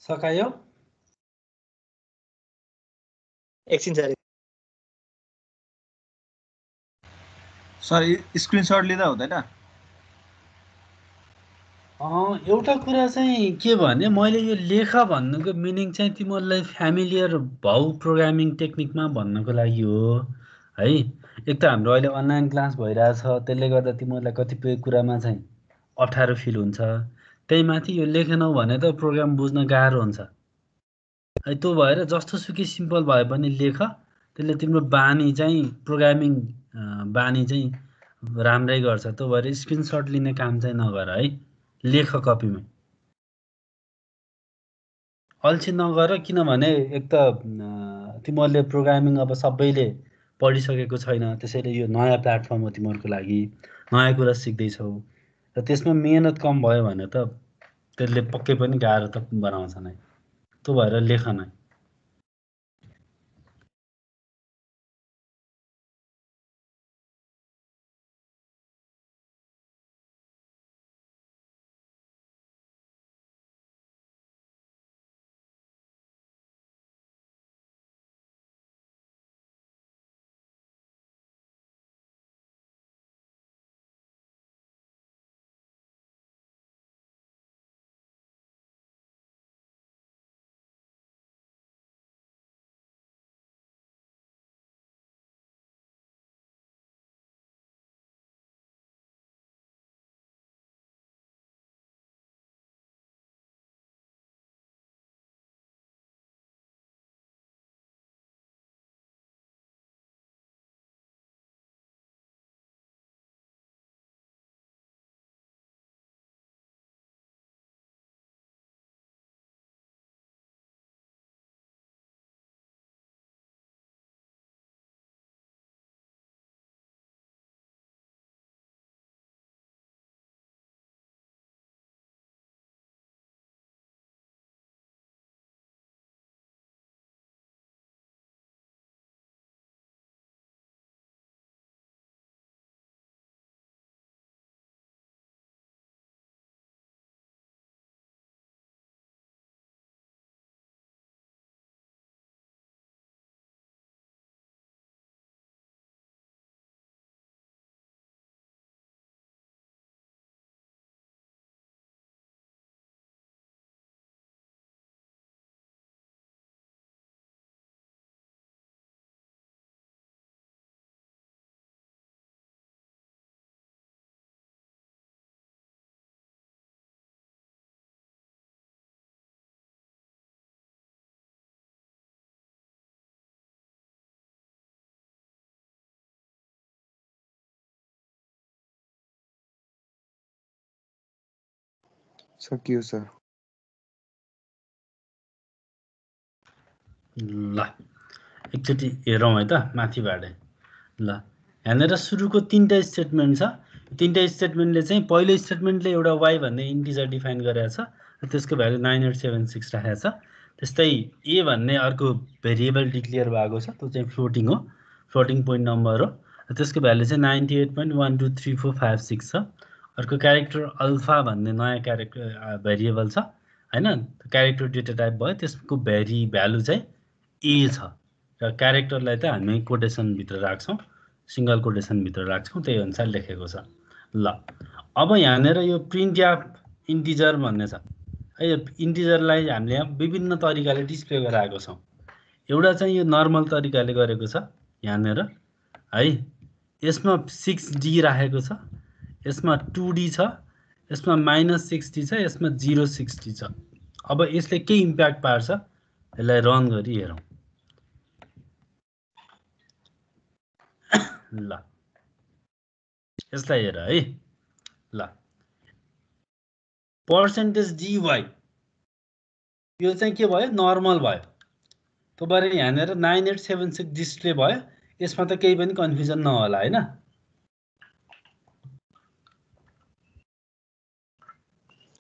सकायो एकछिन सर सर स्क्रिनसट लिँदा हुँदैन? एउटा कुरा चाहिँ के भने मैले यो लेख भन्नुको मिनिङ चाहिँ तिमीहरूलाई फ्यामिलियर भाउ प्रोग्रामिङ टेक्निकमा भन्नको लागि हो है। एक त हाम्रो अहिले अनलाइन क्लास भइरहेछ, त्यसले गर्दा तिमीहरूलाई कतिपय कुरामा चाहिँ अप्ठ्यारो फिल हुन्छ। त्यही माथि यो लेखेनौ भने त प्रोग्राम बुझ्न गाह्रो हुन्छ है। त्यो भएर जस्तो सुकै सिम्पल भए पनि लेख, त्यसले तिम्रो बानी चाहिँ प्रोग्रामिङ बानी चाहिँ राम्रै गर्छ। त्यो भएर स्क्रिनसट लिने काम चाहिँ नगर है, लेख कपीमा। अल्छी नगर, किनभने एक त तिमीहरूले प्रोग्रामिङ अब सबैले पढिसकेको छैन, त्यसैले यो नयाँ प्लेटफर्म हो तिमीहरूको लागि, नयाँ कुरा सिक्दैछौ र त्यसमा मेहनत कम भयो भने त त्यसले पक्कै पनि गाह्रो त बनाउँछ नै। त्यो भएर लेख नै। सकियो सर। ल एकचोटि हेरौँ है त माथिबाट। ल यहाँनिर सुरुको 3टा स्टेटमेन्ट छ। 3टा स्टेटमेन्टले चाहिँ पहिलो स्टेटमेन्टले एउटा y भन्ने इन्टिजर डिफाइन गरेको छ र त्यसको भ्यालु 9876 राखेको छ। त्यस्तै a भन्ने अर्को भेरिएबल डिक्लेयर भएको छ, त्यो चाहिँ फ्लोटिङ हो, फ्लोटिङ पोइन्ट नम्बर हो। त्यसको भ्यालु चाहिँ 98.123456 छ। अर्को क्यारेक्टर अल्फा भन्ने नयाँ क्यारेक्टर भेरिएबल छ हैन, क्यारेक्टर डेटा टाइप भयो, त्यसको भ्यालु चाहिँ a छ र क्यारेक्टरलाई त हामी कोटेसनभित्र राख्छौँ, सिङ्गल कोटेसनभित्र राख्छौँ, त्यही अनुसार लेखेको छ। ल अब यहाँनिर यो प्रिन्ट एफ इन्टिजर भन्ने छ है। यो इन्टिजरलाई हामीले यहाँ विभिन्न तरिकाले डिस्प्ले गराएको छौँ। एउटा चाहिँ यो नर्मल तरिकाले गरेको छ यहाँनिर है। यसमा 6D राखेको छ, यसमा 2D छ, यसमा -60 छ, यसमा 060 छ। अब यसले के इम्प्याक्ट पार्छ, यसलाई रन गरी हेरौँ। ल यसलाई हेर है। ल %dy यो चाहिँ के भयो, नर्मल भयो। त्यो भएर यहाँनिर 9876 डिस्प्ले भयो। यसमा त केही पनि कन्फ्युजन नहोला हैन।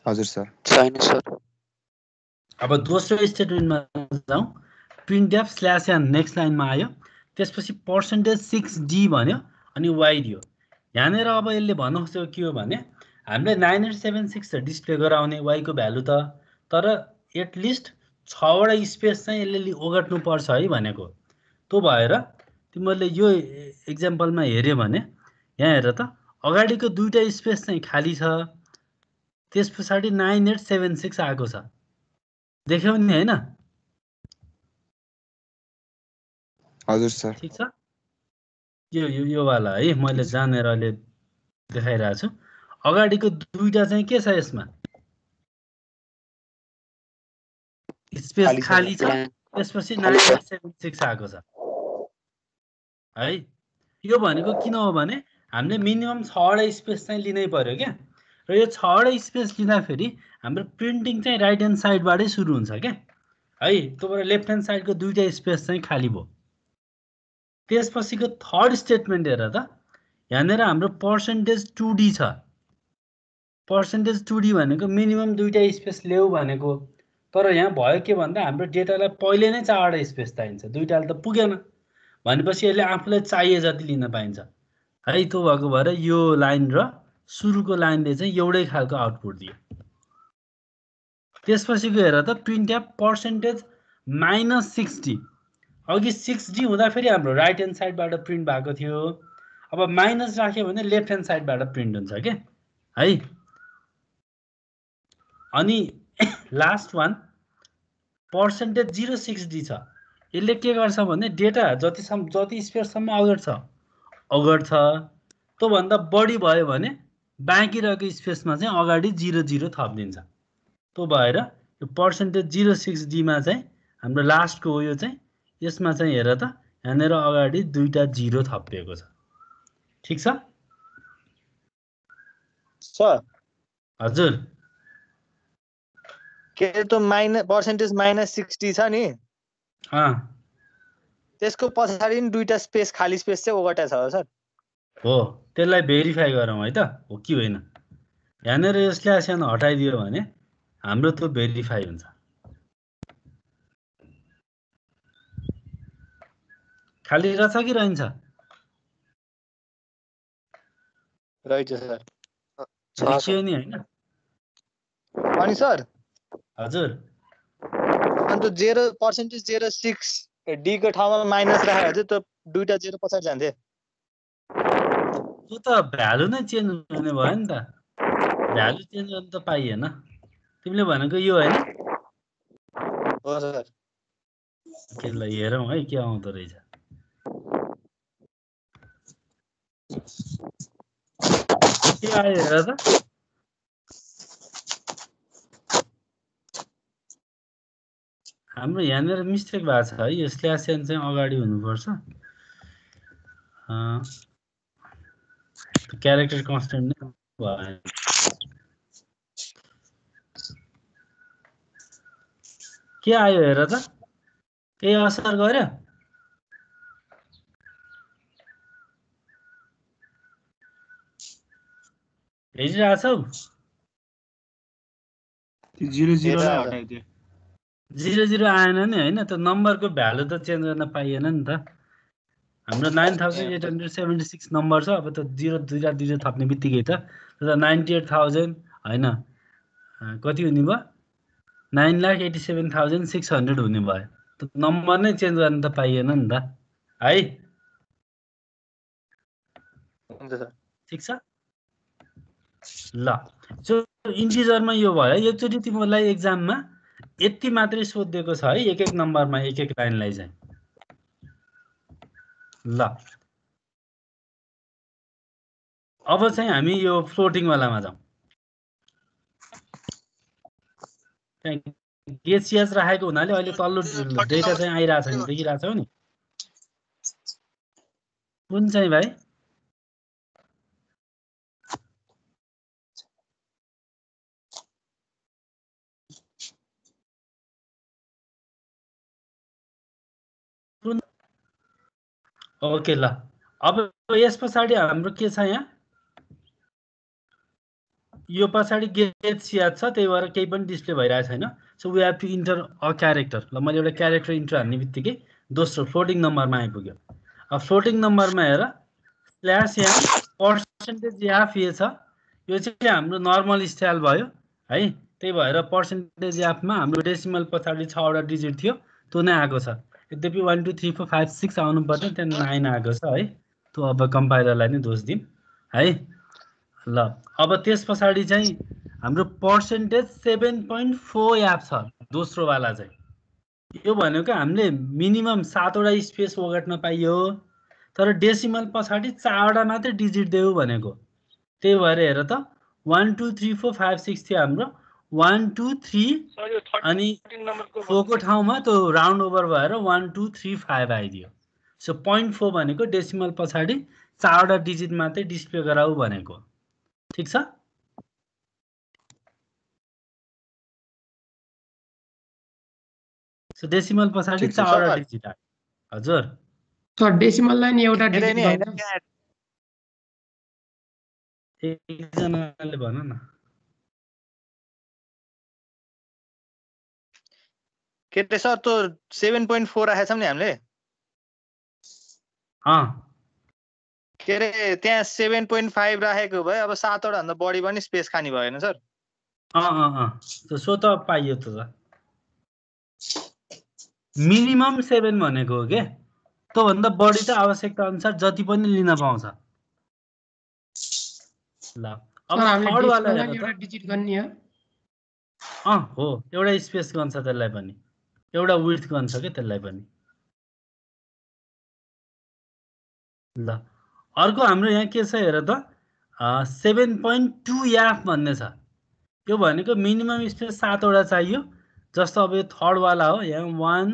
हजुर सर। छैन सर। अब दोस्रो स्टेटमेन्टमा जाउँ। प्रिन्टएफ /n नेक्स्ट लाइनमा आयो, त्यसपछि %6d भन्यो अनि y दियो। यहाँनिर अब यसले भन्नु खोजेको के हो भने हामीले 9876 डिस्प्ले गराउने y को भ्यालु त, तर एटलिस्ट 6 वटा स्पेस चाहिँ यसले ओगट्नु पर्छ है भनेको। त्यो भएर तिमीहरूले यो एक्जाम्पलमा हेर्यो भने यहाँ हेर त अगाडिको दुईटा स्पेस चाहिँ खाली छ, त्यस पछाडि 9876 आएको छ, देख्यौ नि हैन? हजुर सर। ठीक छ, यो वाला है मैले जानेर अहिले देखाइरहेको छु। अगाडिको दुईटा चाहिँ के छ यसमा स्पेस खाली छ, त्यसपछि 9876 आएको छ है। यो भनेको किन हो भने हामीले मिनिमम 6 वटा स्पेस चाहिँ लिनै पर्यो क्या, र यो 6 वटा स्पेस लिँदाखेरि हाम्रो प्रिन्टिङ चाहिँ राइट ह्यान्ड साइडबाटै सुरु हुन्छ क्या है। त्योबाट लेफ्ट ह्यान्ड साइडको दुईटा स्पेस चाहिँ खाली भयो। त्यसपछिको थर्ड स्टेटमेन्ट हेर त, यहाँनिर हाम्रो पर्सेन्टेज 2D छ। पर्सेन्टेज 2D भनेको मिनिमम दुईटा स्पेस ल्याऊ भनेको, तर यहाँ भयो के भन्दा हाम्रो डेटालाई पहिले नै 4 वटा स्पेस चाहिन्छ, दुईटाले त पुगेन भनेपछि यसले आफूलाई चाहिए जति लिन पाइन्छ है। त्यो भएको भएर यो लाइन र सुरुको लाइनले चाहिँ एउटै खालको आउटपुट दियो। त्यसपछिको हेर त प्रिन्टएफ पर्सेन्टेज -60, अघि 6D हुँदाखेरि हाम्रो राइट ह्यान्ड साइडबाट प्रिन्ट भएको थियो, अब माइनस राख्यो भने लेफ्ट ह्यान्ड साइडबाट प्रिन्ट हुन्छ के है। अनि लास्ट वान पर्सेन्टेज 06D छ। यसले के गर्छ भने डेटा जति स्पेससम्म अगट्छ त्योभन्दा बढी भयो भने बाँकी रहेको स्पेसमा चाहिँ अगाडि 00 थपिदिन्छ। त्यो भएर यो पर्सेन्टेज 06D मा चाहिँ हाम्रो लास्टको हो, यो चाहिँ यसमा चाहिँ हेर त यहाँनिर अगाडि दुईटा 0 थपिएको छ। ठीक छ सर? हजुर। के त्यो पर्सेन्टेज -60 छ नि, त्यसको पछाडि नि दुईटा स्पेस खाली स्पेस चाहिँ ओगटा छ सर? हो, त्यसलाई भेरिफाई गरौँ है त हो कि होइन। यहाँनिर यसले आसान हटाइदियो भने हाम्रो त्यो भेरिफाई हुन्छ। खाली रहेछ कि रहन्छ? रहेछ सर। देखियो नि हैन? अनि सर हजुर, अन्त 0% 06D को ठाउँमा माइनस राखेर चाहिँ त्यो दुईटा 0 पछाडि जान्थे। त्यो त भ्यालु नै चेन्ज हुने भयो नि त, भ्यालु चेन्ज गर्न त पाइएन। तिमीले भनेको यो हैन? हो सर। के ल हेरौँ है के आउँदो रहेछ। के आयो हेर त। हाम्रो यहाँनिर मिस्टेक भएको छ है, यो स्ल्यास एन चाहिँ अगाडि हुनुपर्छ। क्यारेक्टर कन्स्टेन्ट नै भयो। के आयो हेर त, केही असर गर्यो? हेरिरहेछौ? 00 आएन नि हैन, त नम्बरको भ्यालु त चेन्ज गर्न पाइएन नि त। हाम्रो 9876 नम्बर छ, अब त 0 दुईटा थप्ने बित्तिकै त 98,000 हैन कति हुने भयो, 9,87,600 हुने भयो। त नम्बर नै चेन्ज गर्न त पाइएन नि त है। ठीक छ ल। सो इन्टिजरमा यो भयो। एकचोटि तिमीलाई एक्जाममा यति मात्रै सोधिएको छ है, एक नम्बरमा एक लाइनलाई चाहिँ। ल अब चाहिँ हामी यो फ्लोटिङ वालामा जाउँ। गेसिएस राखेको हुनाले अहिले तल्लो डेटा चाहिँ आइरहेछ नि, देखिरहेछौ नि? कुन चाहिँ भाइ? ओके ल। अब यस पछाडि हाम्रो के छ यहाँ, यो पछाडि गेट सिया छ, त्यही भएर केही पनि डिस्प्ले भइरहेको छैन। So we have to enter a character. ल मैले एउटा क्यारेक्टर इन्टर हान्ने बित्तिकै दोस्रो फ्लोटिङ नम्बरमा आइपुग्यो। अब फ्लोटिङ नम्बरमा हेर स्ल्यास यहाँ पर्सेन्टेज यहाँ ए छ, यो चाहिँ हाम्रो नर्मल स्टाइल भयो है। त्यही भएर पर्सेन्टेज एफमा हाम्रो डेसिमल पछाडि 6 वटा डिजिट थियो त्यो नै आएको छ यद्यपि 1 2 3 4 5 6 आउनु पर्ने त्यहाँ 9 आएको छ है त्यो अब कम्पाइलरलाई नै दोष दिउँ है ल अब त्यस पछाडि चाहिँ हाम्रो पर्सेन्टेज 7.4 याप छ दोस्रो वाला चाहिँ यो भनेको हामीले मिनिमम 7 वटा स्पेस ओगट्न पाइयो तर डेसिमल पछाडि 4 वटा मात्रै डिजिट देऊ भनेको त्यही भएर हेर त 1 2 3 4 5 6 थियो हाम्रो 1 2 3 अनि 4 को ठाउँमा त्यो राउन्ड ओभर भएर 1 2 3 5 आइदियो सो 0.4 भनेको डेसिमल पछाडि 4 वटा डिजिट मात्रै डिस्प्ले गराऊ भनेको ठीक छ सो डेसिमल पछाडि 4 वटा डिजिट आयो हजुर सर डेसिमललाई नि एउटा डिजिट एकजनाले भन न के रे सर त्यो 7.4 राखेछ नि हामीले के रे त्यहाँ 7.5 राखेको भए अब 7 वटा भन्दा बढी पनि स्पेस खानी भएन सर सो त पाइयो त मिनिमम 7 भनेको हो के त्यो भन्दा बढी त आवश्यकता अनुसार जति पनि लिन पाउँछ ल अब थर्ड वाला हेर एउटा डिजिट गर्ने हो हो एउटा स्पेस गन्छ त्यसलाई पनि एउटा विड्थ गन्छ के त्यसलाई पनि ल अर्को हाम्रो यहाँ के छ हेर त 7.2 याफ भन्ने छ यो भनेको मिनिमम स्पेस 7 वटा चाहियो जस्तो अब यो थर्ड वाला हो यहाँ 1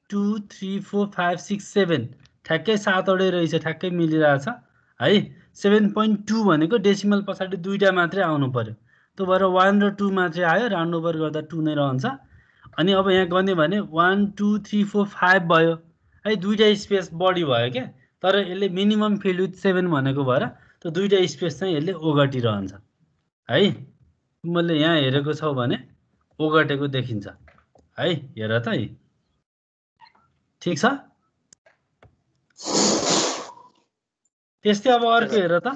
2 3 4 5 6 7 ठ्याक्कै 7 वटै रहेछ ठ्याक्कै मिलिरहेछ है 7.2 भनेको डेसिमल पछाडि दुईटा मात्रै आउनु पर्यो त्यो भएर 1 र 2 मात्रै आयो राउन्ड ओभर गर्दा 2 नै रहन्छ अनि अब यहाँ गर्ने भने 1 2 3 4 5 भयो है दुईटा स्पेस बढी भयो के तर यसले मिनिमम फिल्ड विथ 7 भनेको भएर त्यो दुईटा स्पेस चाहिँ यसले ओगटिरहन्छ है मैले यहाँ हेरेको छौ भने ओगटेको देखिन्छ है हेर त है ठीक छ त्यस्तै अब अर्को हेर त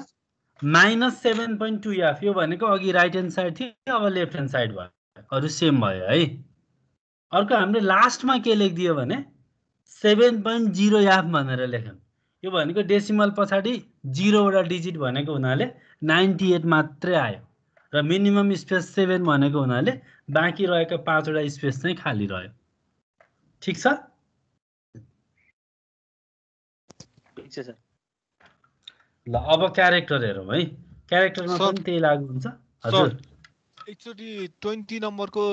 -7.2 याफ यो भनेको अघि राइट ह्यान्ड साइड थियो अब लेफ्ट ह्यान्ड साइड भयो अरु सेम भयो है अर्को हामीले लास्टमा के लेखिदियो भने 7.0 याफ भनेर लेख्यौं यो भनेको डेसिमल पछाडि 0 वटा डिजिट भनेको हुनाले 98 मात्रै आयो र मिनिमम स्पेस 7 भनेको हुनाले बाँकी रहेका 5 वटा स्पेस चाहिँ खाली रह्यो ठीक छ ठीक छ सर ल अब क्यारेक्टर हेरौं है क्यारेक्टरमा पनि त्यही लागु हुन्छ हजुर एकचोटी 20 नम्बरको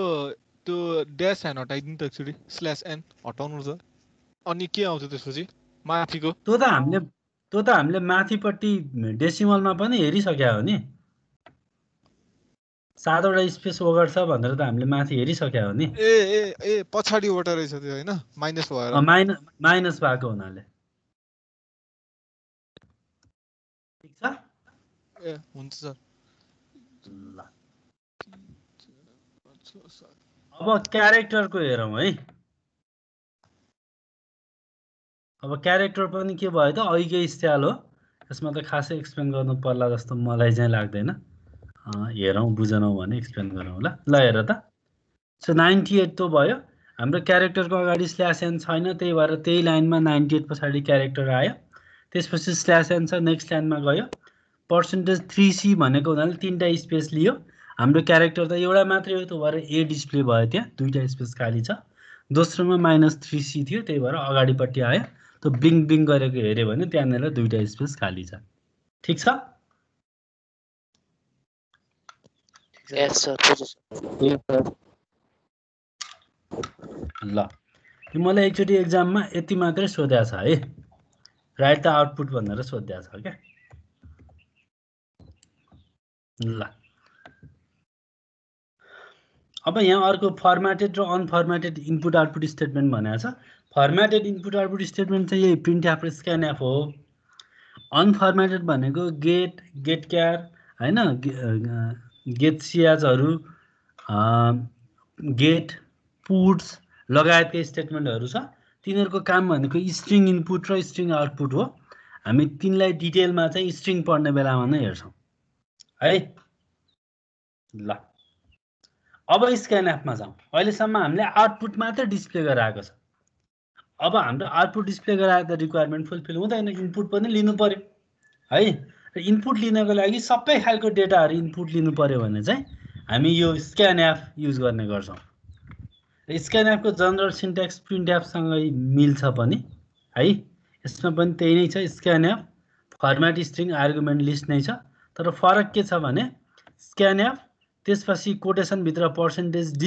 त्यो ड्याश एन हटाइदिनु त एकचोटी /n हटाउनु छ अनि के आउँछ त्यसपछि माथिको त्यो त हामीले माथिपट्टि डेसिमलमा पनि हेरिसक्या हो नि 7 वटा स्पेस ओगट्छ भनेर त हामीले माथि हेरिसक्या हो नि ए पछाडिबाट रहेछ त्यो हैन माइनस भएर माइनस भएको हुनाले ठीक छ ए हुन्छ सर ल अब क्यारेक्टरको हेरौं है अब क्यारेक्टर पनि के भयो त अघिकै स्टाइल हो यसमा त खासै एक्सप्लेन गर्नु पर्ला जस्तो मलाई चाहिँ लाग्दैन हेरौं बुझनौ भने एक्सप्लेन गरौँ ल हेर त सो 98 तो भयो हाम्रो क्यारेक्टरको अगाडि /n छैन त्यही भएर त्यही लाइनमा 98 पछाडि क्यारेक्टर आयो त्यसपछि /n छ नेक्स्ट लाइनमा गयो %3c भनेको हुनाले तीनटा स्पेस लियो हाम्रो क्यारेक्टर त एउटा मात्रै हो त्यो भएर a डिस्प्ले भयो त्यहाँ दुईटा स्पेस खाली छ दोस्रोमा -3c थियो त्यही भएर अगाडिपट्टि आयो त्यो ब्लिङ ब्लिङ गरेको हेर्यो भने त्यहाँनेर दुईटा स्पेस खाली छ ठीक छ यस सर ल मलाई एकचोटि एक्जाममा यति मात्रै सोध्या छ है राइट द आउटपुट भनेर सोध्या छ क्या ल अब यहाँ अर्को फर्म्याटेड र अनफर्म्याटेड इनपुट आउटपुट स्टेटमेन्ट भनेको छ फर्म्याटेड इनपुट आउटपुट स्टेटमेन्ट चाहिँ यही प्रिन्टएफ र स्क्यानएफ हो अनफर्म्याटेड भनेको गेट क्यार हैन गेट सिएचहरु गेट पुट्स लगायतका स्टेटमेन्टहरु छ तिनीहरुको काम भनेको स्ट्रिङ इनपुट र स्ट्रिङ आउटपुट हो हामी तिनलाई डिटेलमा चाहिँ स्ट्रिङ पढ्ने बेलामा नै हेर्छौं है ल अब स्क्यानएफमा जाउँ। अहिलेसम्म हामीले आउटपुट मात्र डिस्प्ले गराएको छ। अब हाम्रो आउटपुट डिस्प्ले गराएको रिक्वायरमेन्ट फुलफिल हुँदैन, इनपुट पनि लिनु पर्यो है। र इनपुट लिनको लागि सबै खालको डेटाहरू इनपुट लिनु पर्यो भने चाहिँ हामी यो स्क्यानएफ युज गर्ने गर्छौँ। स्क्यानएफको जनरल सिन्ट्याक्स प्रिन्टएफसँगै मिल्छ पनि है। यसमा पनि त्यही नै छ, स्क्यानएफ फर्मेट स्ट्रिङ आर्गुमेन्ट लिस्ट नै छ। तर फरक के छ भने स्क्यानएफ त्यसपछि कोटेसनभित्र %d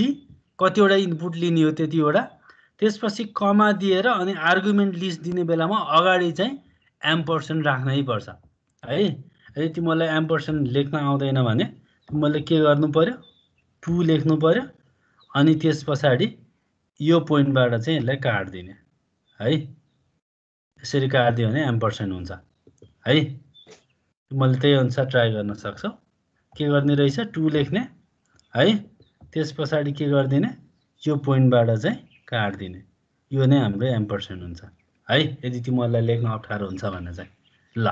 कतिवटा इनपुट लिने हो त्यतिवटा, त्यसपछि कमा दिएर अनि आर्गुमेन्ट लिस्ट दिने बेलामा अगाडि चाहिँ एम्परसेन्ट राख्नै पर्छ है। यदि तिमीलाई एम्परसेन्ट लेख्न आउँदैन भने तिमीले के गर्नु पर्यो, 2 लेख्नु पर्यो अनि त्यस पछाडि यो पोइन्टबाट चाहिँ यसलाई काट्दिने है। यसरी काट्दियो भने एम्परसेन्ट हुन्छ है। तिमीले त्यही अनुसार ट्राई गर्न सक्छौ। के गर्ने रहेछ, 2 लेख्ने है, त्यस पछाडि के गर्दिने, यो पोइन्टबाट चाहिँ काट्दिने। यो नै हाम्रो एम्परसेन्ट हुन्छ है, यदि तिमीलाई लेख्न अप्ठ्यारो हुन्छ भने चाहिँ। ल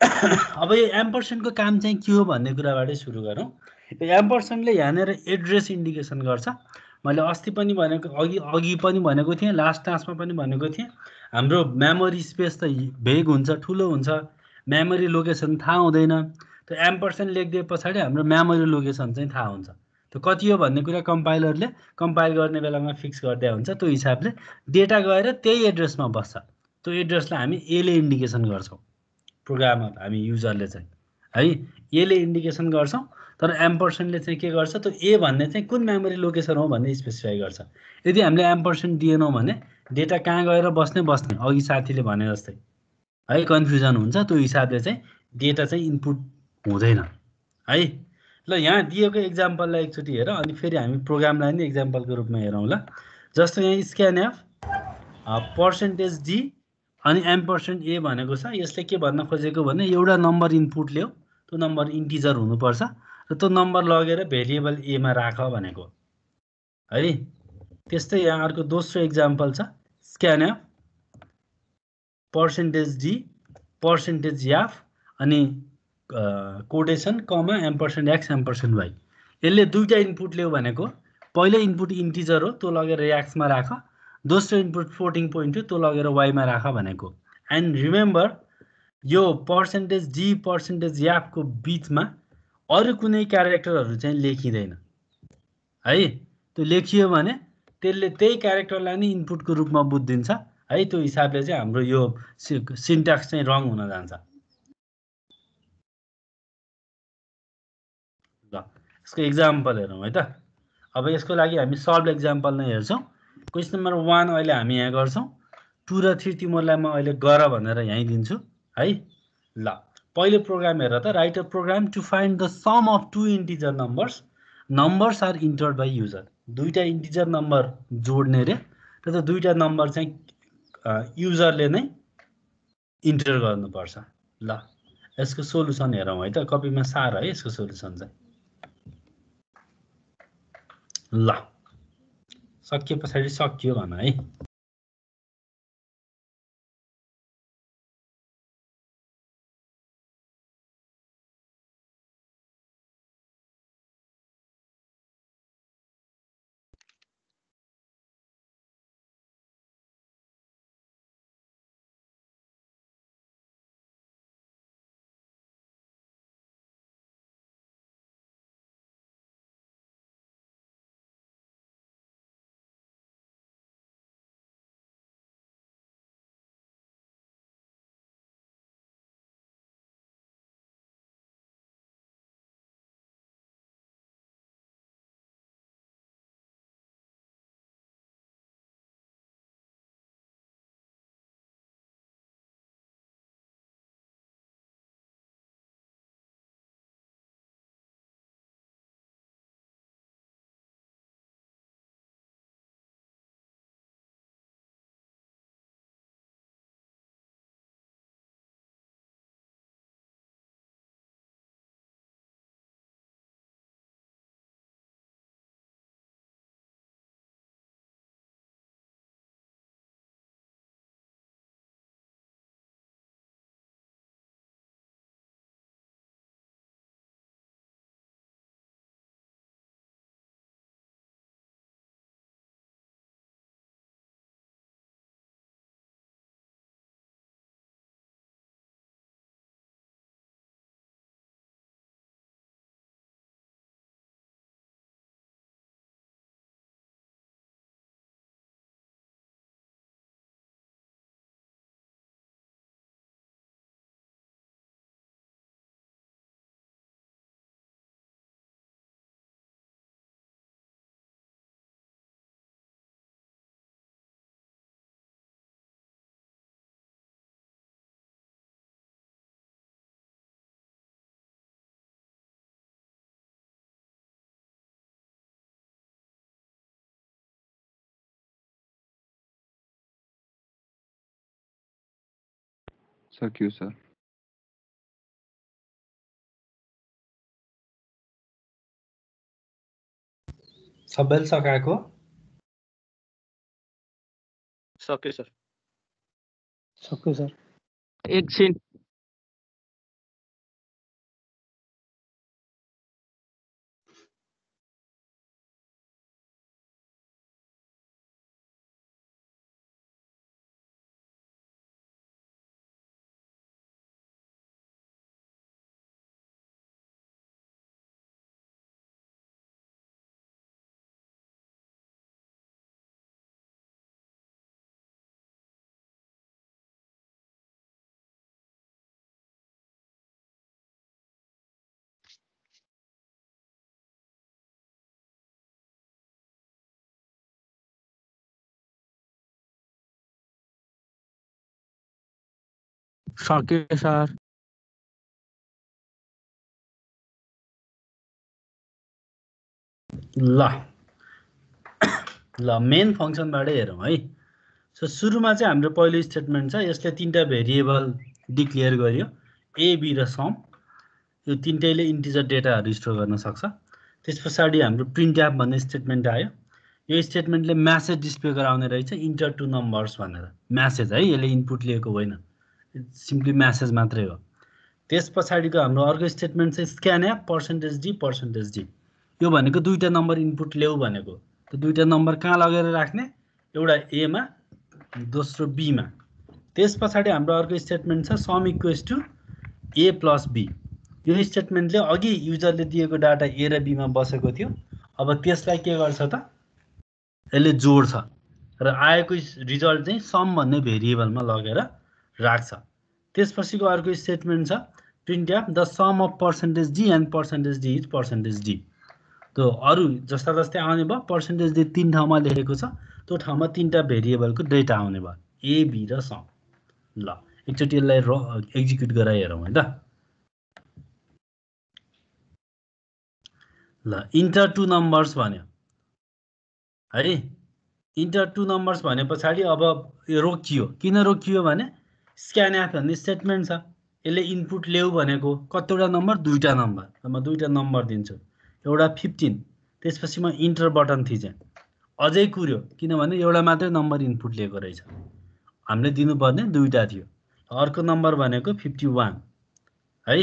अब यो एम्परसेन्टको काम चाहिँ के हो भन्ने कुराबाटै सुरु गरौँ। यो एम्परसेन्टले यहाँनिर एड्रेस इन्डिकेसन गर्छ। मैले अस्ति पनि भनेको, अघि पनि भनेको थिएँ, लास्ट क्लासमा पनि भनेको थिएँ, हाम्रो मेमोरी स्पेस त भेग हुन्छ, ठुलो हुन्छ, मेमोरी लोकेसन थाहा हुँदैन। त्यो एम्परसेन्ट लेखिदिए पछाडि हाम्रो मेमोरी लोकेसन चाहिँ थाहा हुन्छ। त्यो कति हो भन्ने कुरा कम्पाइलरले कम्पाइल गर्ने बेलामा फिक्स गर्दै हुन्छ। त्यो हिसाबले डेटा गएर त्यही एड्रेसमा बस्छ। त्यो एड्रेसलाई हामी एले इन्डिकेसन गर्छौँ, प्रोग्रामर हामी युजरले चाहिँ है एले इन्डिकेसन गर्छौँ। तर एम्परसेन्टले चाहिँ के गर्छ, त्यो ए भन्ने चाहिँ कुन मेमोरी लोकेसन हो भन्ने स्पेसिफाई गर्छ। यदि हामीले एम्परसेन्ट दिएनौँ भने डेटा कहाँ गएर बस्ने अघि साथीले भने जस्तै है, कन्फ्युजन हुन्छ। त्यो हिसाबले चाहिँ डेटा चाहिँ इनपुट हुँदैन है। ल यहाँ दिएको एक्जाम्पललाई एकचोटि हेर, अनि फेरि हामी प्रोग्रामलाई नि एक्जाम्पलको रूपमा हेरौँ। ल जस्तो यहाँ स्क्यानएफ %d अनि एम्परसेन्ट ए भनेको छ। यसले के भन्न खोजेको भने एउटा नम्बर इनपुट ल्याऊ, त्यो नम्बर इन्टिजर हुनुपर्छ र त्यो नम्बर लगेर भेरिएबल एमा राख भनेको है। त्यस्तै यहाँ अर्को दोस्रो एक्जाम्पल छ, स्क्यानएफ %d %f अनि कोटेसन कमा %x %y। यसले दुईटा इनपुट ल्याऊ भनेको, पहिलो इनपुट इन्टिजर हो, त्यो लगेर एक्समा राख, दोस्रो इनपुट फ्लोटिङ पोइन्ट हो, त्यो लगेर वाइमा राख भनेको। एन्ड रिमेम्बर यो %d %f को बिचमा अरू कुनै क्यारेक्टरहरू चाहिँ लेखिँदैन है। त्यो लेखियो भने त्यसले त्यही क्यारेक्टरलाई नै इनपुटको रूपमा बुझिदिन्छ है। त्यो हिसाबले चाहिँ हाम्रो यो सिन्ट्याक्स चाहिँ रङ हुन जान्छ। ल यसको एक्जाम्पल हेरौँ है त। अब यसको लागि हामी सल्भ एक्जाम्पल नै हेर्छौँ। क्वेसन नम्बर 1 अहिले हामी यहाँ गर्छौँ, 2 र 3 तिमीहरूलाई म अहिले गर भनेर यहीँ दिन्छु है। ल पहिलो प्रोग्राम हेर त, write a program to find the sum of 2 integer numbers are entered by user. दुईटा इन्टिजर नम्बर जोड्ने रे, र त्यो दुईटा नम्बर चाहिँ युजरले नै इन्टर गर्नुपर्छ। ल यसको सोलुसन हेरौँ है त, कपीमा सार है यसको सोलुसन चाहिँ। ल सकिए पछाडि सकियो भन है। सक्यो सर। सबैले सकाएको सक्यो सर। सक्यो सर। एकछिन सक्यो सर। ल ल मेन फङ्सनबाटै हेरौँ है। सो सुरुमा चाहिँ हाम्रो पहिलो स्टेटमेन्ट छ, यसले तीनटा भेरिएबल डिक्लेयर गर्यो, ए बी र सम। यो तीनटैले इन्टिजर डेटाहरू स्टोर गर्न सक्छ। त्यस पछाडि हाम्रो प्रिन्ट एप भन्ने स्टेटमेन्ट आयो। यो स्टेटमेन्टले म्यासेज डिस्प्ले गराउने रहेछ, इन्टर टु नम्बर्स भनेर। म्यासेज है, यसले इनपुट लिएको होइन, सिम्पली म्यासेज मात्रै हो। त्यस पछाडिको हाम्रो अर्को स्टेटमेन्ट चाहिँ स्क्यान एप %d %d। यो भनेको दुईटा नम्बर इनपुट ल्याऊ भनेको। त्यो दुईटा नम्बर कहाँ लगेर राख्ने, एउटा एमा दोस्रो बीमा। त्यस पछाडि हाम्रो अर्को स्टेटमेन्ट छ sum equals to A plus B. यो स्टेटमेन्टले अघि युजरले दिएको डाटा ए र बीमा बसेको थियो, अब त्यसलाई के गर्छ त, यसले जोड्छ र आएको रिजल्ट चाहिँ सम भन्ने भेरिएबलमा लगेर राख्छ। त्यसपछिको अर्को स्टेटमेन्ट छ printf the sum of %d and %d is %d। त्यो अरू जस्ता जस्तै आउने भयो, %d 3 ठाउँमा लेखेको छ, त्यो ठाउँमा तीनटा भेरिएबलको डेटा आउने भयो, ए बी र सम। ल एकचोटि यसलाई एक्जिक्युट गराइ हेरौँ है त। ल इन्टर टु नम्बर्स भन्यो है। इन्टर टु नम्बर्स भने पछाडि अब यो रोकियो। किन रोकियो भने स्क्यान एप भन्ने स्टेटमेन्ट छ, यसले इनपुट ल्याऊ भनेको कतिवटा नम्बर, दुईटा नम्बर। म दुईटा नम्बर दिन्छु, एउटा 15। त्यसपछि म इन्टर बटन थिचेँ, अझै कुर्यो, किनभने एउटा मात्रै नम्बर इनपुट लिएको रहेछ, हामीले दिनुपर्ने दुईटा थियो। अर्को नम्बर भनेको 51 है।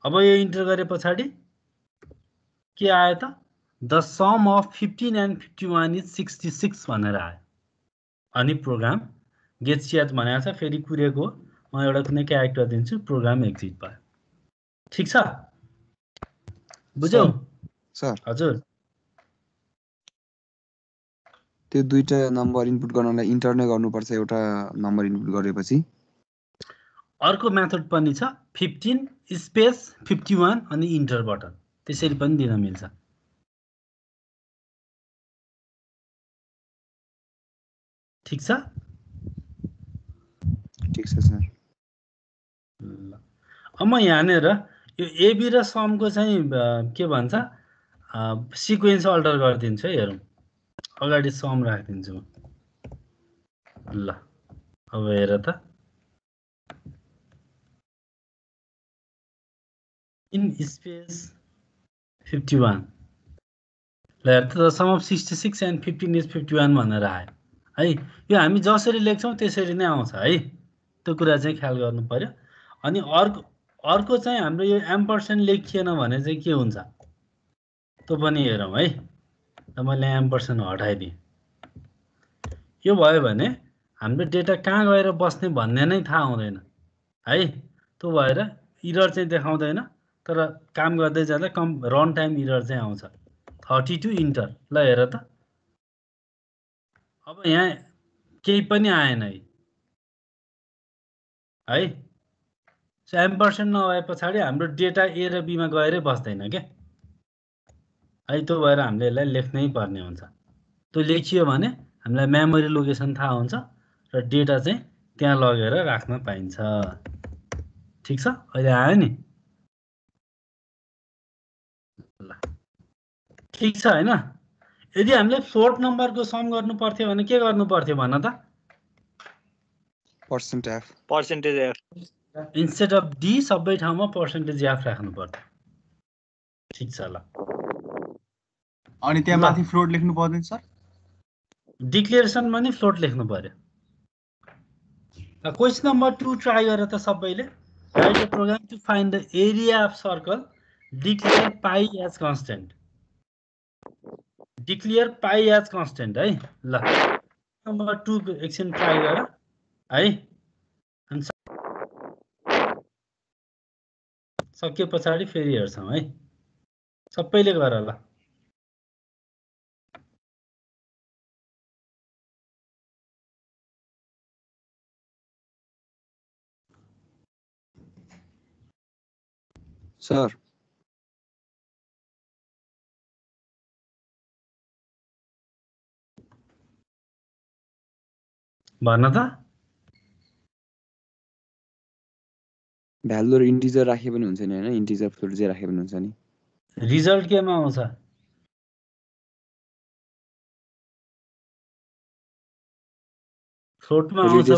अब यो इन्टर गरे पछाडि के आयो त, the sum of 15 and 51 is 66 भनेर आयो। अनि प्रोग्राम गेट सेट भनेको छ, फेरि कुरेको, म एउटा कुनै क्यारेक्टर दिन्छु, प्रोग्राम एक्जिट भयो। ठिक छ, बुझ्यौ सर? हजुर। त्यो दुईटा नम्बर इनपुट गर्नलाई इन्टर नै गर्नुपर्छ, एउटा नम्बर इनपुट गरेपछि? अर्को मेथड पनि छ, 15 स्पेस 51 अनि इन्टर बटन, त्यसरी पनि दिन मिल्छ। ठिक छ? ठिक छ सर। अब म यहाँनिर यो एबी र समको चाहिँ के भन्छ सिक्वेन्स अल्टर गरिदिन्छु है। हेरौँ, अगाडि सम राखिदिन्छु म। ल अब हेर त, इन स्पेस 51। ल हेर त, सम अफ 66 एन्ड 15 इज 51 भनेर आयो है। यो हामी जसरी लेख्छौँ त्यसरी नै आउँछ है, त्यो कुरा चाहिँ ख्याल गर्नु पर्यो। अनि अर्को चाहिँ हाम्रो यो एम्पर्सेन्ट लेखिएन भने चाहिँ के हुन्छ त्यो पनि हेरौँ है। त मैले एम्पर्सेन्ट हटाइदिएँ। यो भयो भने हाम्रो डेटा कहाँ गएर बस्ने भन्ने नै थाहा हुँदैन है। त्यो भएर इरर चाहिँ देखाउँदैन, तर काम गर्दै जाँदा रन टाइम इरर चाहिँ आउँछ। 32 इन्टर। ल हेर त, अब यहाँ केही पनि आएन है। एम्पर्सेन्ट नभए पछाडि हाम्रो डेटा ए र बीमा गएरै बस्दैन क्या है। त्यो भएर हामीले यसलाई लेख्नै पर्ने हुन्छ। त्यो लेखियो भने हामीलाई मेमोरी लोकेसन थाहा हुन्छ र डेटा चाहिँ त्यहाँ लगेर राख्न पाइन्छ। ठिक छ, अहिले आयो नि? ल ठिक छ हैन? यदि हामीले फ्लोट नम्बरको सम गर्नु पर्थ्यो भने के गर्नु पर्थ्यो भन त? Percent F percentage F instead of D सबै ठाउँमा पर्सेन्टेज एफ राख्नु पर्छ ठिक छ ल अनि त्यहाँ माथि फ्लोट लेख्नु पर्दैन सर डिक्लेरेसनमा नि फ्लोट लेख्नु पर्यो क्वेसन नम्बर 2 ट्राई गर त सबैले write a program to find the area of circle declare pi as constant declare pi as constant है ल नम्बर 2 एकछिन ट्राई गर है अनि सके पछाडि फेरि हेर्छौँ है सबैले गर ल सर भन त भ्यालु इन्टिजर राखे पनि हुन्छ नि हैन इन्टिजर फ्लोट जे राखे पनि हुन्छ नि रिजल्ट केमा आउँछ फ्लोटमा आउँछ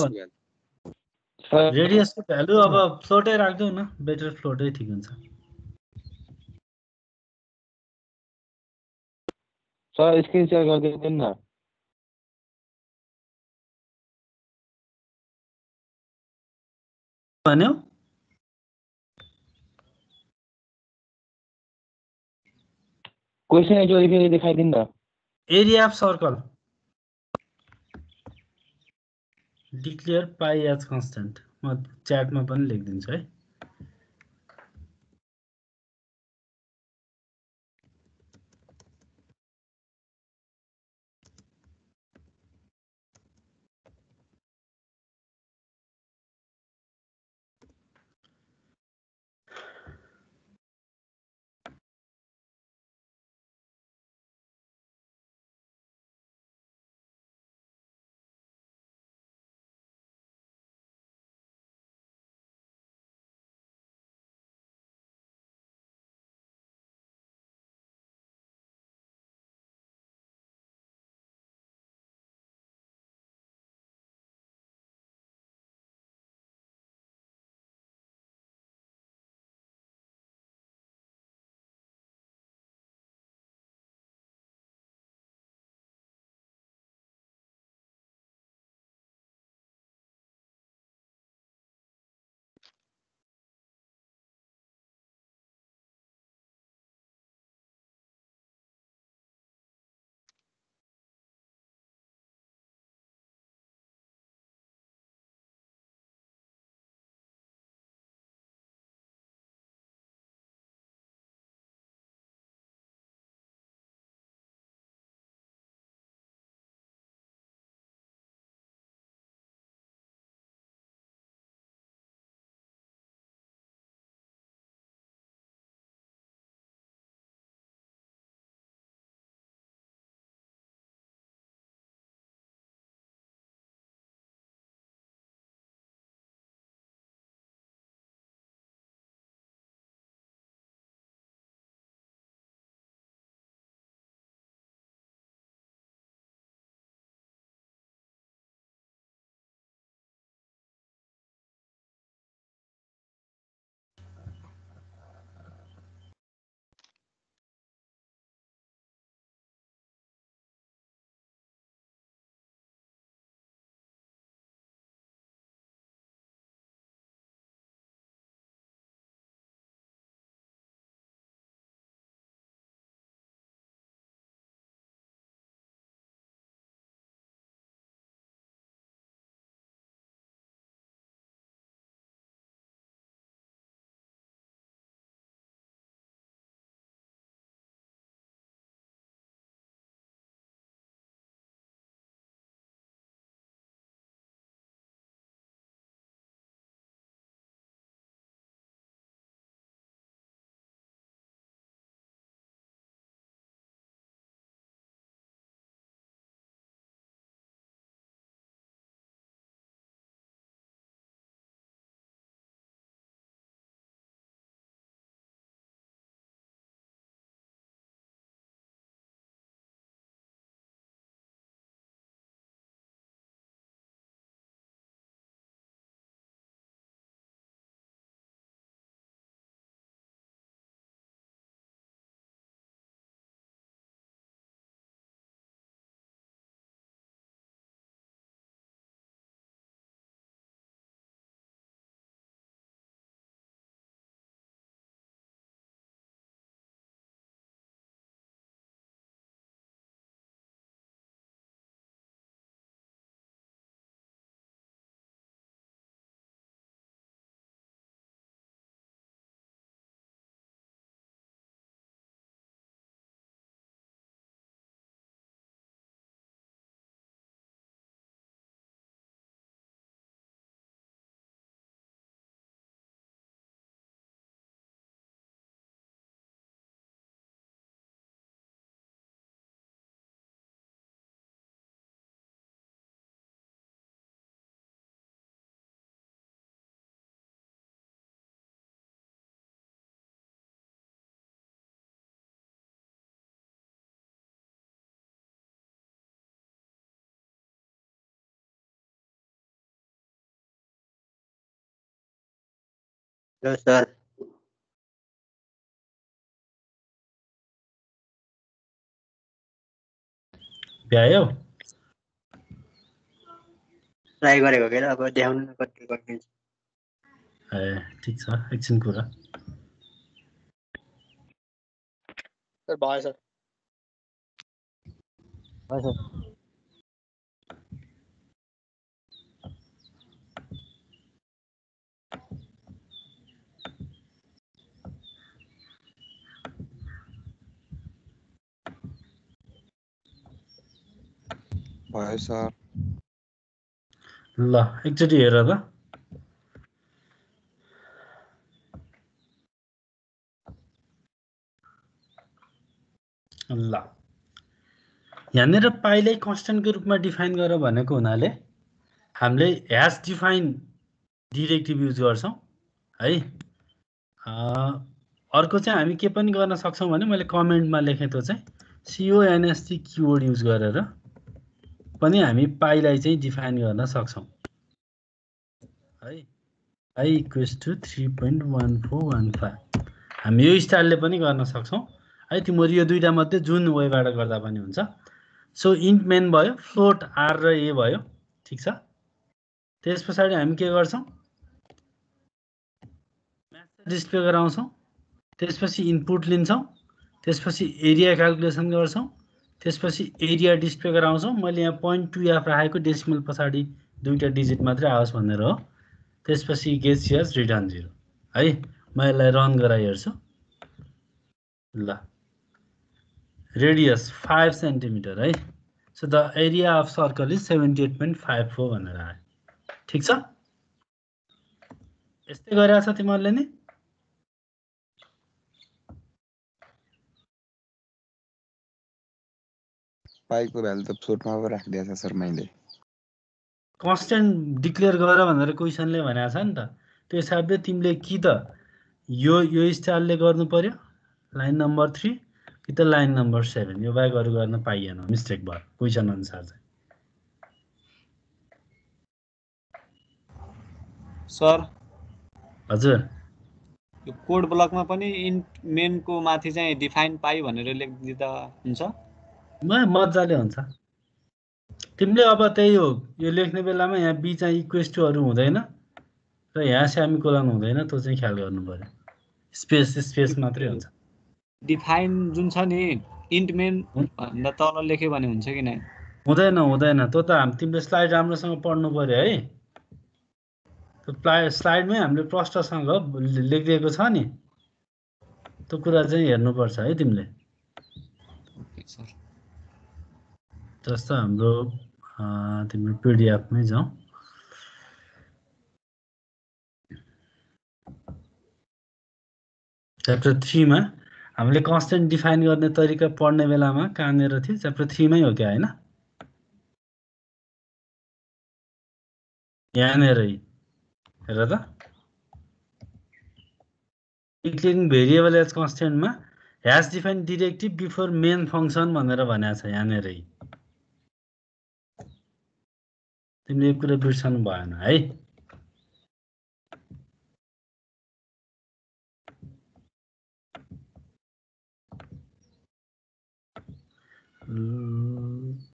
रेडियसको भ्यालु अब फ्लोटै राख्दै न बेटर फ्लोटै ठिक हुन्छ सर स्क्रिन शेयर गरिदिनु न भन्यो क्वेशन एकचोटि फेरि देखाइदिनु न area of circle declare pi as constant म च्याटमा पनि लेखिदिन्छु है ल सर भ्यायो ट्राई गरेको के अब देखाउनु न कति गरिदिन्छ ए ठिक छ एकछिन कुरा सर भयो सर भयो सर ल एकचोटि हेर त ल यहाँनिर पाइलाई कन्स्टेन्टको रूपमा डिफाइन गर भनेको हुनाले हामीले ह्यास डिफाइन डिरेक्टिभ युज गर्छौँ है अर्को चाहिँ हामी के पनि गर्न सक्छौँ भने मैले कमेन्टमा लेखेँ त्यो चाहिँ CONST किवर्ड युज गरेर पनि हामी पाइलाई चाहिँ डिफाइन गर्न सक्छौँ है I equals to 3.1415 हामी यो स्टाइलले पनि गर्न सक्छौँ है तिमीहरू यो दुईटा मध्ये जुन वेबाट गर्दा पनि हुन्छ सो इन्ट मेन भयो फ्लोट आर र ए भयो ठिक छ त्यस पछाडि हामी के गर्छौँ म्यासेज डिस्प्ले गराउँछौँ त्यसपछि इनपुट लिन्छौँ त्यसपछि एरिया क्याल्कुलेसन गर्छौँ त्यसपछि एरिया डिस्प्ले गराउँछौँ मैले यहाँ 0.2f राखेको डेसिमल पछाडि दुईटा डिजिट मात्रै आओस् भनेर हो त्यसपछि गेट्स यस रिटर्न 0 है म यसलाई रन गराइ हेर्छु ल रेडियस 5 सेन्टिमिटर है so the area of circle is 78.54 भनेर आयो ठिक छ यस्तै गरिरहेछ तिमीहरूले नि पाइको भ्यालु त फ्लोटमा पो राखिदिएछ सर मैले कन्स्टेन्ट डिक्लेयर गर भनेर क्वेसनले भनेको छ नि त त्यो हिसाबले तिमीले कि त यो स्टाइलले गर्नु पर्यो लाइन नम्बर 3 कि त लाइन नम्बर 7 यो बाहेक अरु गर्न पाइएन मिस्टेक भयो क्वेसन अनुसार चाहिँ सर हजुर यो कोड ब्लकमा पनि इन्ट मेनको माथि चाहिँ डिफाइन पाइ भनेर लेखिदिँदा हुन्छ मजाले हुन्छ तिमीले अब त्यही हो यो लेख्ने बेलामा यहाँ बी चाहिँ इक्वल्स टु अरु हुँदैन र यहाँ सेमिकोलन हुँदैन त्यो चाहिँ ख्याल गर्नु पर्यो स्पेस मात्रै हुन्छ डिफाइन जुन छ नि इन्ट मेन भन्दा तल लेख्यो भने हुन्छ कि नै हुँदैन त्यो त तिमीले स्लाइड राम्रोसँग पढ्नु पर्यो है त्यो स्लाइडमै हामीले प्रष्टसँग लेखिदिएको छ नि त्यो कुरा चाहिँ हेर्नुपर्छ है तिमीले जस्तो हाम्रो तिम्रो पिडिएफमै जाउँ च्याप्टर 3 मा हामीले कन्स्टेन्ट डिफाइन गर्ने तरिका पढ्ने बेलामा कहाँनिर थियो च्याप्टर 3 मै हो क्या हैन यहाँनिर हेर त डिक्लेयरिङ भेरिएबल एज कन्स्टेन्टमा hash define directive before main function भनेर भनेको छ यहाँनिर तिमीले यो कुरा बिर्सनु भएन है